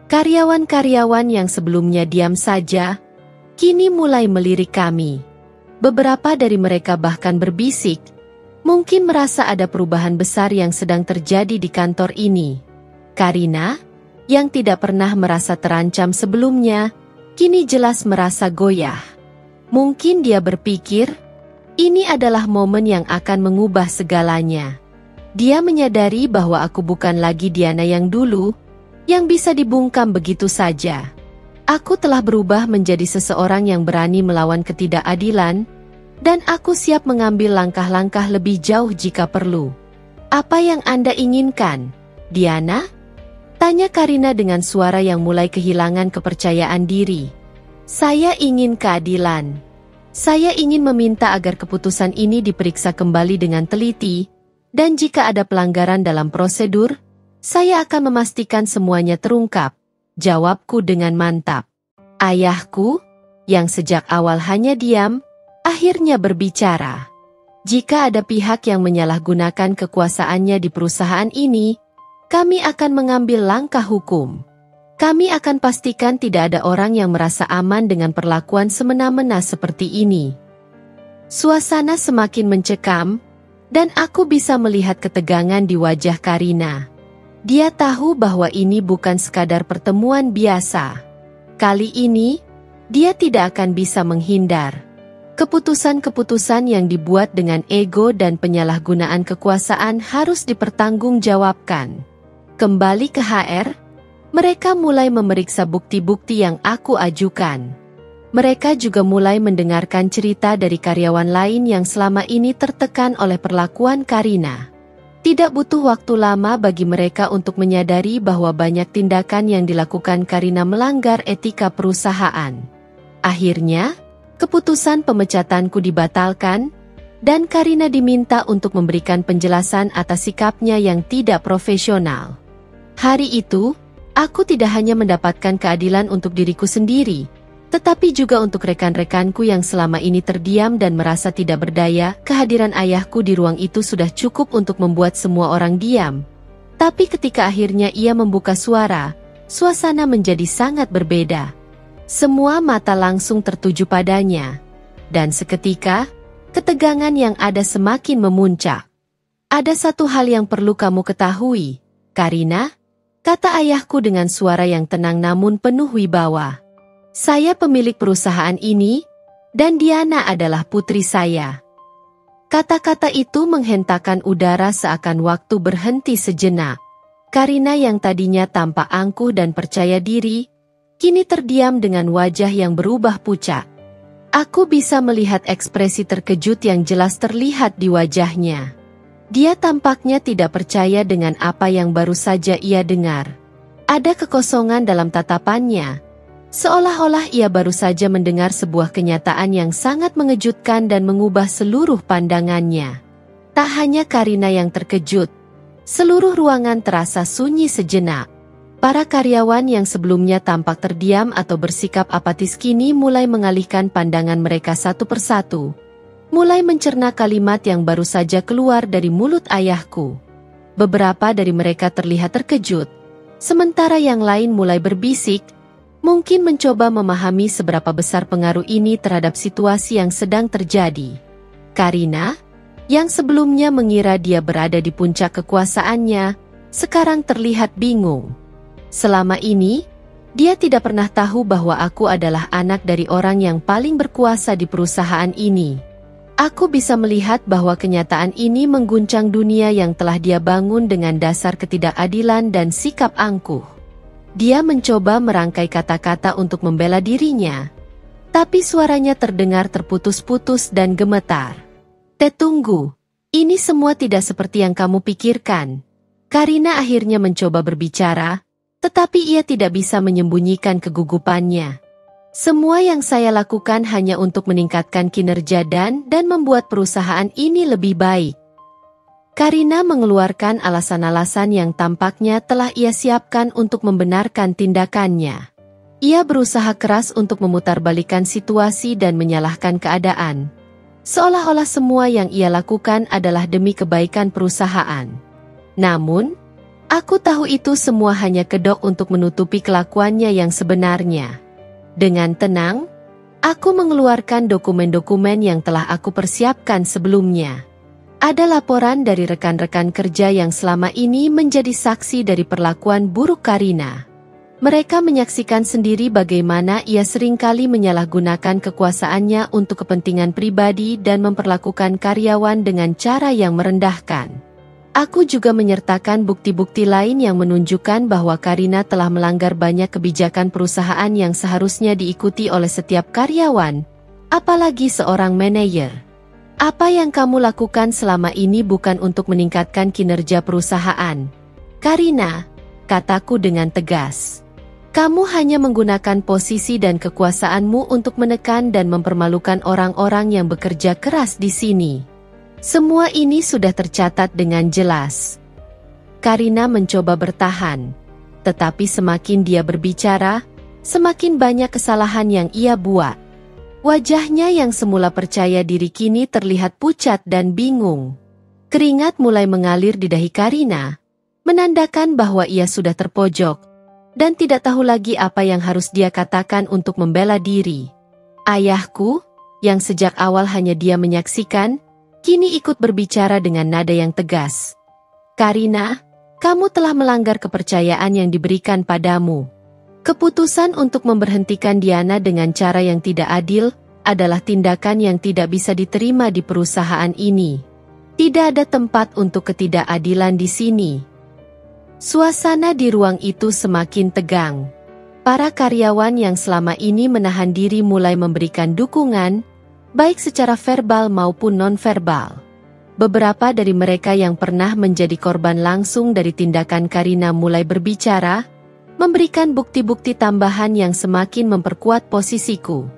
Karyawan-karyawan yang sebelumnya diam saja, kini mulai melirik kami. Beberapa dari mereka bahkan berbisik, mungkin merasa ada perubahan besar yang sedang terjadi di kantor ini. Karina, yang tidak pernah merasa terancam sebelumnya, kini jelas merasa goyah. Mungkin dia berpikir, ini adalah momen yang akan mengubah segalanya. Dia menyadari bahwa aku bukan lagi Diana yang dulu, yang bisa dibungkam begitu saja. Aku telah berubah menjadi seseorang yang berani melawan ketidakadilan, dan aku siap mengambil langkah-langkah lebih jauh jika perlu. Apa yang Anda inginkan, Diana? Tanya Karina dengan suara yang mulai kehilangan kepercayaan diri. Saya ingin keadilan. Saya ingin meminta agar keputusan ini diperiksa kembali dengan teliti, dan jika ada pelanggaran dalam prosedur, saya akan memastikan semuanya terungkap, jawabku dengan mantap. Ayahku, yang sejak awal hanya diam, akhirnya berbicara. Jika ada pihak yang menyalahgunakan kekuasaannya di perusahaan ini, kami akan mengambil langkah hukum. Kami akan pastikan tidak ada orang yang merasa aman dengan perlakuan semena-mena seperti ini. Suasana semakin mencekam, Dan aku bisa melihat ketegangan di wajah Karina. Dia tahu bahwa ini bukan sekadar pertemuan biasa. Kali ini, dia tidak akan bisa menghindar. Keputusan-keputusan yang dibuat dengan ego dan penyalahgunaan kekuasaan harus dipertanggungjawabkan. Kembali ke HR, mereka mulai memeriksa bukti-bukti yang aku ajukan. Mereka juga mulai mendengarkan cerita dari karyawan lain yang selama ini tertekan oleh perlakuan Karina. Tidak butuh waktu lama bagi mereka untuk menyadari bahwa banyak tindakan yang dilakukan Karina melanggar etika perusahaan. Akhirnya, keputusan pemecatanku dibatalkan, dan Karina diminta untuk memberikan penjelasan atas sikapnya yang tidak profesional. Hari itu, aku tidak hanya mendapatkan keadilan untuk diriku sendiri, tetapi juga untuk rekan-rekanku yang selama ini terdiam dan merasa tidak berdaya. Kehadiran ayahku di ruang itu sudah cukup untuk membuat semua orang diam. Tapi ketika akhirnya ia membuka suara, suasana menjadi sangat berbeda. Semua mata langsung tertuju padanya. Dan seketika, ketegangan yang ada semakin memuncak. Ada satu hal yang perlu kamu ketahui, Karina, kata ayahku dengan suara yang tenang namun penuh wibawa. Saya pemilik perusahaan ini, dan Diana adalah putri saya. Kata-kata itu menghentakkan udara seakan waktu berhenti sejenak. Karina yang tadinya tampak angkuh dan percaya diri, kini terdiam dengan wajah yang berubah pucat. Aku bisa melihat ekspresi terkejut yang jelas terlihat di wajahnya. Dia tampaknya tidak percaya dengan apa yang baru saja ia dengar. Ada kekosongan dalam tatapannya. Seolah-olah ia baru saja mendengar sebuah kenyataan yang sangat mengejutkan dan mengubah seluruh pandangannya. Tak hanya Karina yang terkejut, seluruh ruangan terasa sunyi sejenak. Para karyawan yang sebelumnya tampak terdiam atau bersikap apatis kini mulai mengalihkan pandangan mereka satu persatu. Mulai mencerna kalimat yang baru saja keluar dari mulut ayahku. Beberapa dari mereka terlihat terkejut, sementara yang lain mulai berbisik, mungkin mencoba memahami seberapa besar pengaruh ini terhadap situasi yang sedang terjadi. Karina, yang sebelumnya mengira dia berada di puncak kekuasaannya, sekarang terlihat bingung. Selama ini, dia tidak pernah tahu bahwa aku adalah anak dari orang yang paling berkuasa di perusahaan ini. Aku bisa melihat bahwa kenyataan ini mengguncang dunia yang telah dia bangun dengan dasar ketidakadilan dan sikap angkuh. Dia mencoba merangkai kata-kata untuk membela dirinya, tapi suaranya terdengar terputus-putus dan gemetar. Tunggu, ini semua tidak seperti yang kamu pikirkan. Karina akhirnya mencoba berbicara, tetapi ia tidak bisa menyembunyikan kegugupannya. Semua yang saya lakukan hanya untuk meningkatkan kinerja dan membuat perusahaan ini lebih baik. Karina mengeluarkan alasan-alasan yang tampaknya telah ia siapkan untuk membenarkan tindakannya. Ia berusaha keras untuk memutarbalikkan situasi dan menyalahkan keadaan. Seolah-olah semua yang ia lakukan adalah demi kebaikan perusahaan. Namun, aku tahu itu semua hanya kedok untuk menutupi kelakuannya yang sebenarnya. Dengan tenang, aku mengeluarkan dokumen-dokumen yang telah aku persiapkan sebelumnya. Ada laporan dari rekan-rekan kerja yang selama ini menjadi saksi dari perlakuan buruk Karina. Mereka menyaksikan sendiri bagaimana ia seringkali menyalahgunakan kekuasaannya untuk kepentingan pribadi dan memperlakukan karyawan dengan cara yang merendahkan. Aku juga menyertakan bukti-bukti lain yang menunjukkan bahwa Karina telah melanggar banyak kebijakan perusahaan yang seharusnya diikuti oleh setiap karyawan, apalagi seorang manajer. Apa yang kamu lakukan selama ini bukan untuk meningkatkan kinerja perusahaan, Karina, kataku dengan tegas. Kamu hanya menggunakan posisi dan kekuasaanmu untuk menekan dan mempermalukan orang-orang yang bekerja keras di sini. Semua ini sudah tercatat dengan jelas. Karina mencoba bertahan, tetapi semakin dia berbicara, semakin banyak kesalahan yang ia buat. Wajahnya yang semula percaya diri kini terlihat pucat dan bingung. Keringat mulai mengalir di dahi Karina, menandakan bahwa ia sudah terpojok, dan tidak tahu lagi apa yang harus dia katakan untuk membela diri. Ayahku, yang sejak awal hanya dia menyaksikan, kini ikut berbicara dengan nada yang tegas. Karina, kamu telah melanggar kepercayaan yang diberikan padamu. Keputusan untuk memberhentikan Diana dengan cara yang tidak adil adalah tindakan yang tidak bisa diterima di perusahaan ini. Tidak ada tempat untuk ketidakadilan di sini. Suasana di ruang itu semakin tegang. Para karyawan yang selama ini menahan diri mulai memberikan dukungan, baik secara verbal maupun non-verbal. Beberapa dari mereka yang pernah menjadi korban langsung dari tindakan Karina mulai berbicara, memberikan bukti-bukti tambahan yang semakin memperkuat posisiku.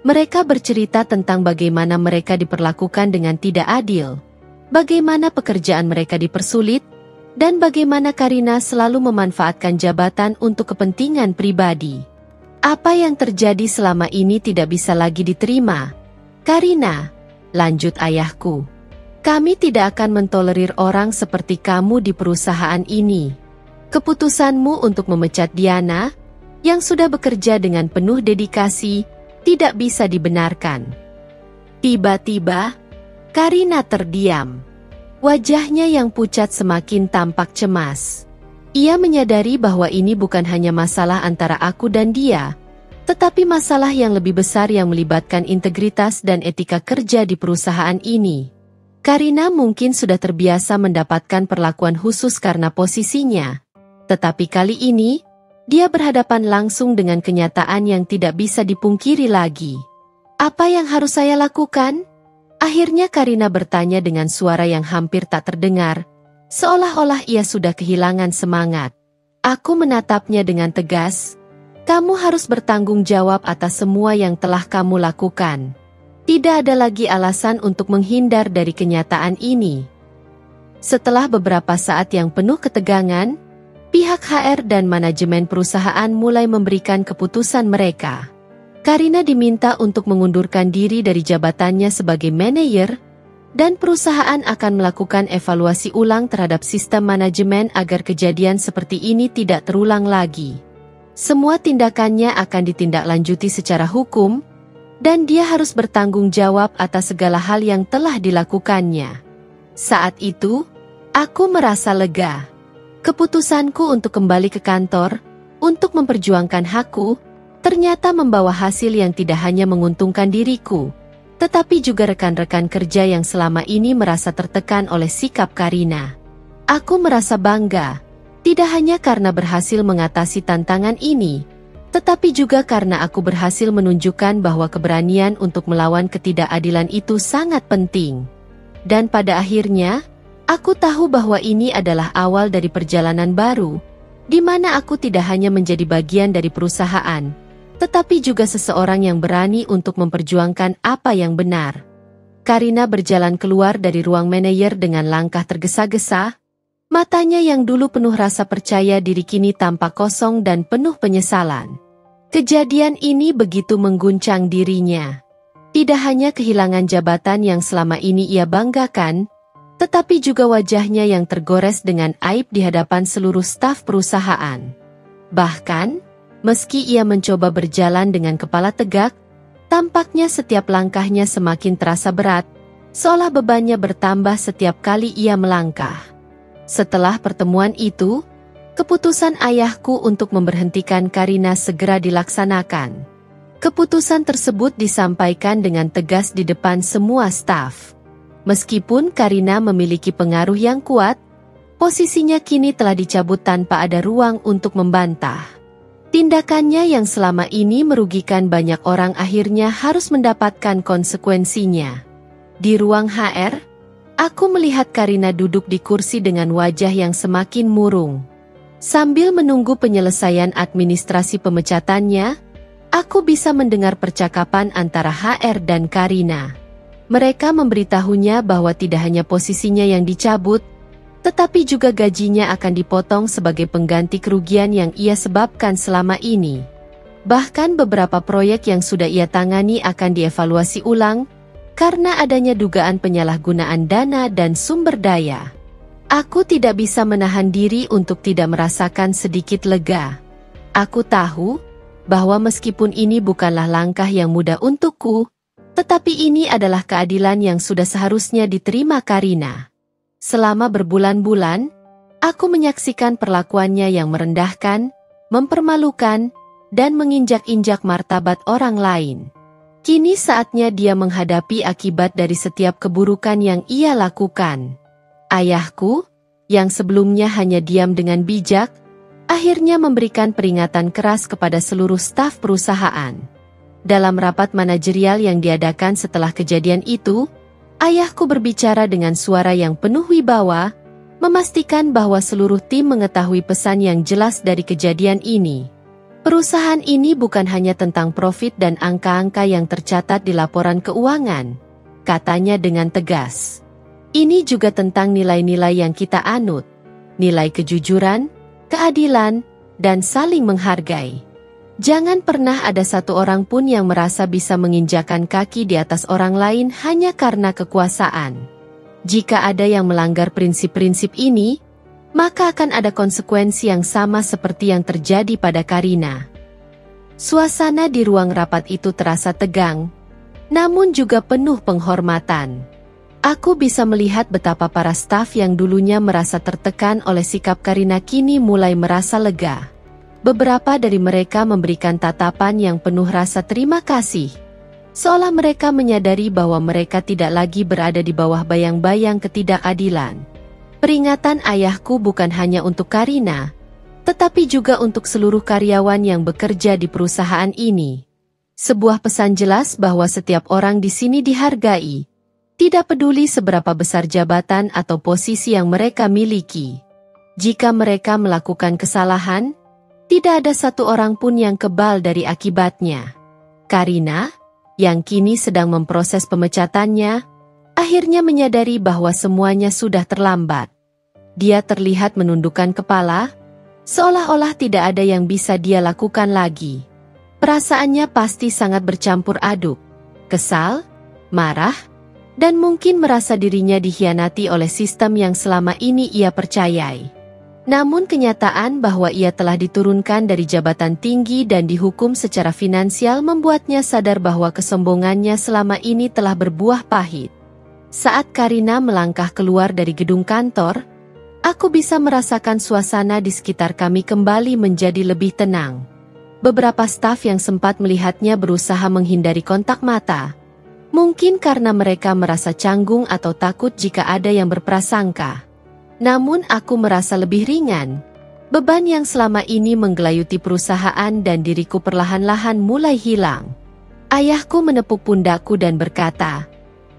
Mereka bercerita tentang bagaimana mereka diperlakukan dengan tidak adil, bagaimana pekerjaan mereka dipersulit, dan bagaimana Karina selalu memanfaatkan jabatan untuk kepentingan pribadi. Apa yang terjadi selama ini tidak bisa lagi diterima. Karina, lanjut ayahku. Kami tidak akan mentolerir orang seperti kamu di perusahaan ini. Keputusanmu untuk memecat Diana, yang sudah bekerja dengan penuh dedikasi, tidak bisa dibenarkan. Tiba-tiba, Karina terdiam. Wajahnya yang pucat semakin tampak cemas. Ia menyadari bahwa ini bukan hanya masalah antara aku dan dia, tetapi masalah yang lebih besar yang melibatkan integritas dan etika kerja di perusahaan ini. Karina mungkin sudah terbiasa mendapatkan perlakuan khusus karena posisinya. Tetapi kali ini, dia berhadapan langsung dengan kenyataan yang tidak bisa dipungkiri lagi. Apa yang harus saya lakukan? Akhirnya Karina bertanya dengan suara yang hampir tak terdengar, seolah-olah ia sudah kehilangan semangat. Aku menatapnya dengan tegas. Kamu harus bertanggung jawab atas semua yang telah kamu lakukan. Tidak ada lagi alasan untuk menghindar dari kenyataan ini. Setelah beberapa saat yang penuh ketegangan, pihak HR dan manajemen perusahaan mulai memberikan keputusan mereka. Karina diminta untuk mengundurkan diri dari jabatannya sebagai manajer, dan perusahaan akan melakukan evaluasi ulang terhadap sistem manajemen agar kejadian seperti ini tidak terulang lagi. Semua tindakannya akan ditindaklanjuti secara hukum, dan dia harus bertanggung jawab atas segala hal yang telah dilakukannya. Saat itu, aku merasa lega. Keputusanku untuk kembali ke kantor, untuk memperjuangkan hakku, ternyata membawa hasil yang tidak hanya menguntungkan diriku, tetapi juga rekan-rekan kerja yang selama ini merasa tertekan oleh sikap Karina. Aku merasa bangga. Tidak hanya karena berhasil mengatasi tantangan ini, tetapi juga karena aku berhasil menunjukkan bahwa keberanian untuk melawan ketidakadilan itu sangat penting. Dan pada akhirnya, aku tahu bahwa ini adalah awal dari perjalanan baru, di mana aku tidak hanya menjadi bagian dari perusahaan, tetapi juga seseorang yang berani untuk memperjuangkan apa yang benar. Karina berjalan keluar dari ruang manajer dengan langkah tergesa-gesa. Matanya yang dulu penuh rasa percaya diri kini tampak kosong dan penuh penyesalan. Kejadian ini begitu mengguncang dirinya. Tidak hanya kehilangan jabatan yang selama ini ia banggakan, tetapi juga wajahnya yang tergores dengan aib di hadapan seluruh staf perusahaan. Bahkan, meski ia mencoba berjalan dengan kepala tegak, tampaknya setiap langkahnya semakin terasa berat, seolah bebannya bertambah setiap kali ia melangkah. Setelah pertemuan itu, keputusan ayahku untuk memberhentikan Karina segera dilaksanakan. Keputusan tersebut disampaikan dengan tegas di depan semua staf. Meskipun Karina memiliki pengaruh yang kuat, posisinya kini telah dicabut tanpa ada ruang untuk membantah. Tindakannya yang selama ini merugikan banyak orang akhirnya harus mendapatkan konsekuensinya. Di ruang HR, aku melihat Karina duduk di kursi dengan wajah yang semakin murung. Sambil menunggu penyelesaian administrasi pemecatannya, aku bisa mendengar percakapan antara HR dan Karina. Mereka memberitahunya bahwa tidak hanya posisinya yang dicabut, tetapi juga gajinya akan dipotong sebagai pengganti kerugian yang ia sebabkan selama ini. Bahkan beberapa proyek yang sudah ia tangani akan dievaluasi ulang, karena adanya dugaan penyalahgunaan dana dan sumber daya. Aku tidak bisa menahan diri untuk tidak merasakan sedikit lega. Aku tahu bahwa meskipun ini bukanlah langkah yang mudah untukku, Tetapi ini adalah keadilan yang sudah seharusnya diterima Karina. Selama berbulan-bulan, aku menyaksikan perlakuannya yang merendahkan, mempermalukan, dan menginjak-injak martabat orang lain. Kini saatnya dia menghadapi akibat dari setiap keburukan yang ia lakukan. Ayahku, yang sebelumnya hanya diam dengan bijak, akhirnya memberikan peringatan keras kepada seluruh staf perusahaan. Dalam rapat manajerial yang diadakan setelah kejadian itu, ayahku berbicara dengan suara yang penuh wibawa, memastikan bahwa seluruh tim mengetahui pesan yang jelas dari kejadian ini. Perusahaan ini bukan hanya tentang profit dan angka-angka yang tercatat di laporan keuangan, katanya dengan tegas. Ini juga tentang nilai-nilai yang kita anut, nilai kejujuran, keadilan, dan saling menghargai. Jangan pernah ada satu orang pun yang merasa bisa menginjakan kaki di atas orang lain hanya karena kekuasaan. Jika ada yang melanggar prinsip-prinsip ini, maka akan ada konsekuensi yang sama seperti yang terjadi pada Karina. Suasana di ruang rapat itu terasa tegang, namun juga penuh penghormatan. Aku bisa melihat betapa para staf yang dulunya merasa tertekan oleh sikap Karina kini mulai merasa lega. Beberapa dari mereka memberikan tatapan yang penuh rasa terima kasih, seolah mereka menyadari bahwa mereka tidak lagi berada di bawah bayang-bayang ketidakadilan. Peringatan ayahku bukan hanya untuk Karina, tetapi juga untuk seluruh karyawan yang bekerja di perusahaan ini. Sebuah pesan jelas bahwa setiap orang di sini dihargai, tidak peduli seberapa besar jabatan atau posisi yang mereka miliki. Jika mereka melakukan kesalahan, tidak ada satu orang pun yang kebal dari akibatnya. Karina, yang kini sedang memproses pemecatannya, akhirnya menyadari bahwa semuanya sudah terlambat. Dia terlihat menundukkan kepala, seolah-olah tidak ada yang bisa dia lakukan lagi. Perasaannya pasti sangat bercampur aduk, kesal, marah, dan mungkin merasa dirinya dikhianati oleh sistem yang selama ini ia percayai. Namun kenyataan bahwa ia telah diturunkan dari jabatan tinggi dan dihukum secara finansial membuatnya sadar bahwa kesombongannya selama ini telah berbuah pahit. Saat Karina melangkah keluar dari gedung kantor, aku bisa merasakan suasana di sekitar kami kembali menjadi lebih tenang. Beberapa staf yang sempat melihatnya berusaha menghindari kontak mata. Mungkin karena mereka merasa canggung atau takut jika ada yang berprasangka. Namun aku merasa lebih ringan. Beban yang selama ini menggelayuti perusahaan dan diriku perlahan-lahan mulai hilang. Ayahku menepuk pundakku dan berkata,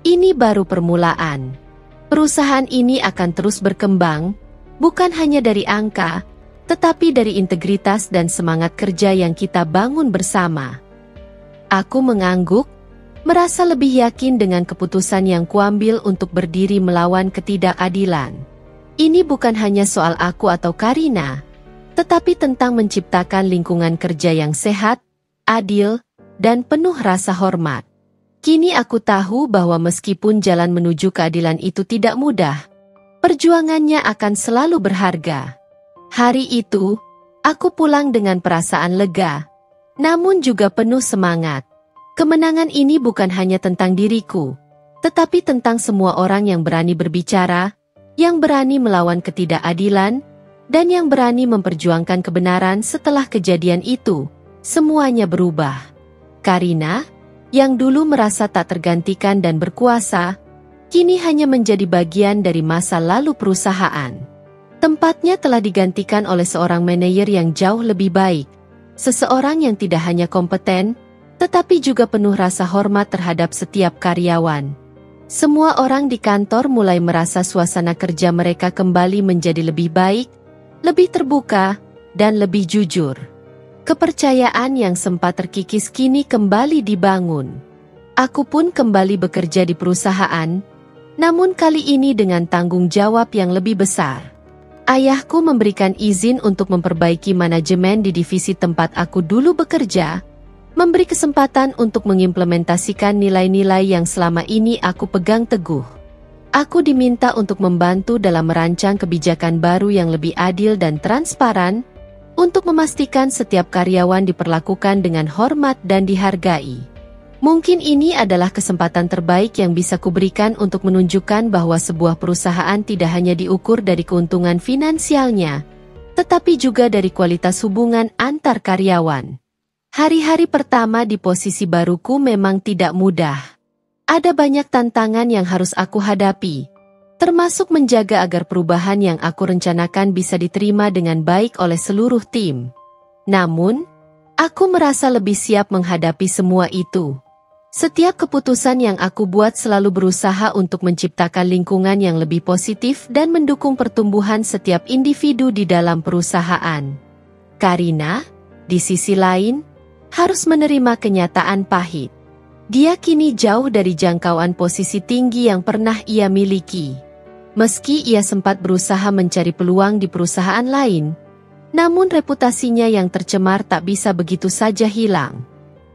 "Ini baru permulaan. Perusahaan ini akan terus berkembang, bukan hanya dari angka, tetapi dari integritas dan semangat kerja yang kita bangun bersama." Aku mengangguk, merasa lebih yakin dengan keputusan yang kuambil untuk berdiri melawan ketidakadilan. Ini bukan hanya soal aku atau Karina, tetapi tentang menciptakan lingkungan kerja yang sehat, adil, dan penuh rasa hormat. Kini aku tahu bahwa meskipun jalan menuju keadilan itu tidak mudah, perjuangannya akan selalu berharga. Hari itu, aku pulang dengan perasaan lega, namun juga penuh semangat. Kemenangan ini bukan hanya tentang diriku, tetapi tentang semua orang yang berani berbicara, yang berani melawan ketidakadilan, dan yang berani memperjuangkan kebenaran setelah kejadian itu. Semuanya berubah. Karina, yang dulu merasa tak tergantikan dan berkuasa, kini hanya menjadi bagian dari masa lalu perusahaan. Tempatnya telah digantikan oleh seorang manajer yang jauh lebih baik, seseorang yang tidak hanya kompeten, tetapi juga penuh rasa hormat terhadap setiap karyawan. Semua orang di kantor mulai merasa suasana kerja mereka kembali menjadi lebih baik, lebih terbuka, dan lebih jujur. Kepercayaan yang sempat terkikis kini kembali dibangun. Aku pun kembali bekerja di perusahaan, namun kali ini dengan tanggung jawab yang lebih besar. Ayahku memberikan izin untuk memperbaiki manajemen di divisi tempat aku dulu bekerja, memberi kesempatan untuk mengimplementasikan nilai-nilai yang selama ini aku pegang teguh. Aku diminta untuk membantu dalam merancang kebijakan baru yang lebih adil dan transparan, untuk memastikan setiap karyawan diperlakukan dengan hormat dan dihargai. Mungkin ini adalah kesempatan terbaik yang bisa kuberikan untuk menunjukkan bahwa sebuah perusahaan tidak hanya diukur dari keuntungan finansialnya, tetapi juga dari kualitas hubungan antar karyawan. Hari-hari pertama di posisi baruku memang tidak mudah. Ada banyak tantangan yang harus aku hadapi, termasuk menjaga agar perubahan yang aku rencanakan bisa diterima dengan baik oleh seluruh tim. Namun, aku merasa lebih siap menghadapi semua itu. Setiap keputusan yang aku buat selalu berusaha untuk menciptakan lingkungan yang lebih positif dan mendukung pertumbuhan setiap individu di dalam perusahaan. Karina, di sisi lain, harus menerima kenyataan pahit. Dia kini jauh dari jangkauan posisi tinggi yang pernah ia miliki. Meski ia sempat berusaha mencari peluang di perusahaan lain, namun reputasinya yang tercemar tak bisa begitu saja hilang.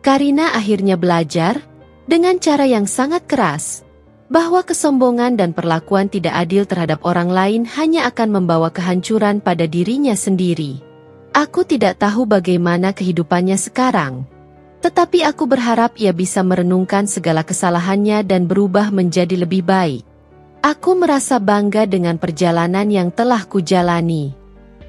Karina akhirnya belajar, dengan cara yang sangat keras, bahwa kesombongan dan perlakuan tidak adil terhadap orang lain hanya akan membawa kehancuran pada dirinya sendiri. Aku tidak tahu bagaimana kehidupannya sekarang, tetapi aku berharap ia bisa merenungkan segala kesalahannya dan berubah menjadi lebih baik. Aku merasa bangga dengan perjalanan yang telah kujalani.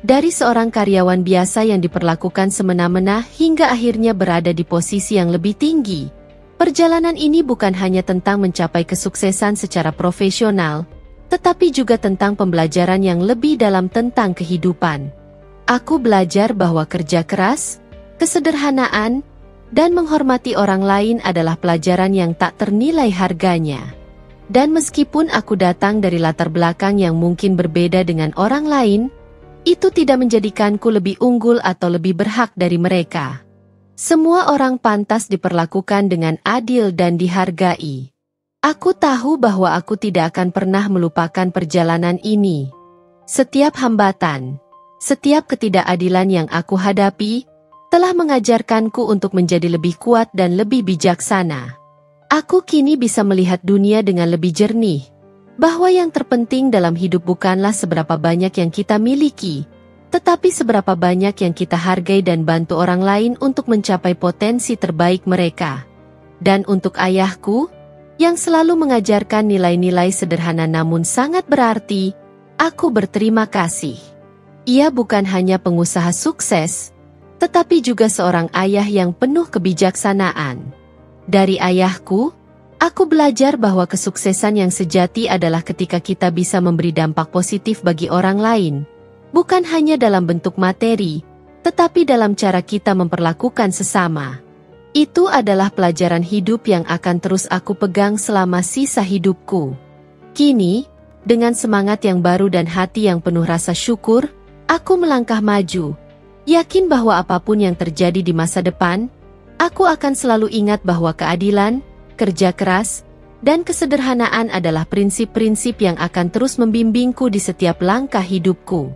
Dari seorang karyawan biasa yang diperlakukan semena-mena hingga akhirnya berada di posisi yang lebih tinggi. Perjalanan ini bukan hanya tentang mencapai kesuksesan secara profesional, tetapi juga tentang pembelajaran yang lebih dalam tentang kehidupan. Aku belajar bahwa kerja keras, kesederhanaan, dan menghormati orang lain adalah pelajaran yang tak ternilai harganya. Dan meskipun aku datang dari latar belakang yang mungkin berbeda dengan orang lain, itu tidak menjadikanku lebih unggul atau lebih berhak dari mereka. Semua orang pantas diperlakukan dengan adil dan dihargai. Aku tahu bahwa aku tidak akan pernah melupakan perjalanan ini. Setiap hambatan, setiap ketidakadilan yang aku hadapi, telah mengajarkanku untuk menjadi lebih kuat dan lebih bijaksana. Aku kini bisa melihat dunia dengan lebih jernih, bahwa yang terpenting dalam hidup bukanlah seberapa banyak yang kita miliki, tetapi seberapa banyak yang kita hargai dan bantu orang lain untuk mencapai potensi terbaik mereka. Dan untuk ayahku, yang selalu mengajarkan nilai-nilai sederhana namun sangat berarti, aku berterima kasih. Ia bukan hanya pengusaha sukses, tetapi juga seorang ayah yang penuh kebijaksanaan. Dari ayahku, aku belajar bahwa kesuksesan yang sejati adalah ketika kita bisa memberi dampak positif bagi orang lain, bukan hanya dalam bentuk materi, tetapi dalam cara kita memperlakukan sesama. Itu adalah pelajaran hidup yang akan terus aku pegang selama sisa hidupku. Kini, dengan semangat yang baru dan hati yang penuh rasa syukur, aku melangkah maju, yakin bahwa apapun yang terjadi di masa depan, aku akan selalu ingat bahwa keadilan, kerja keras, dan kesederhanaan adalah prinsip-prinsip yang akan terus membimbingku di setiap langkah hidupku.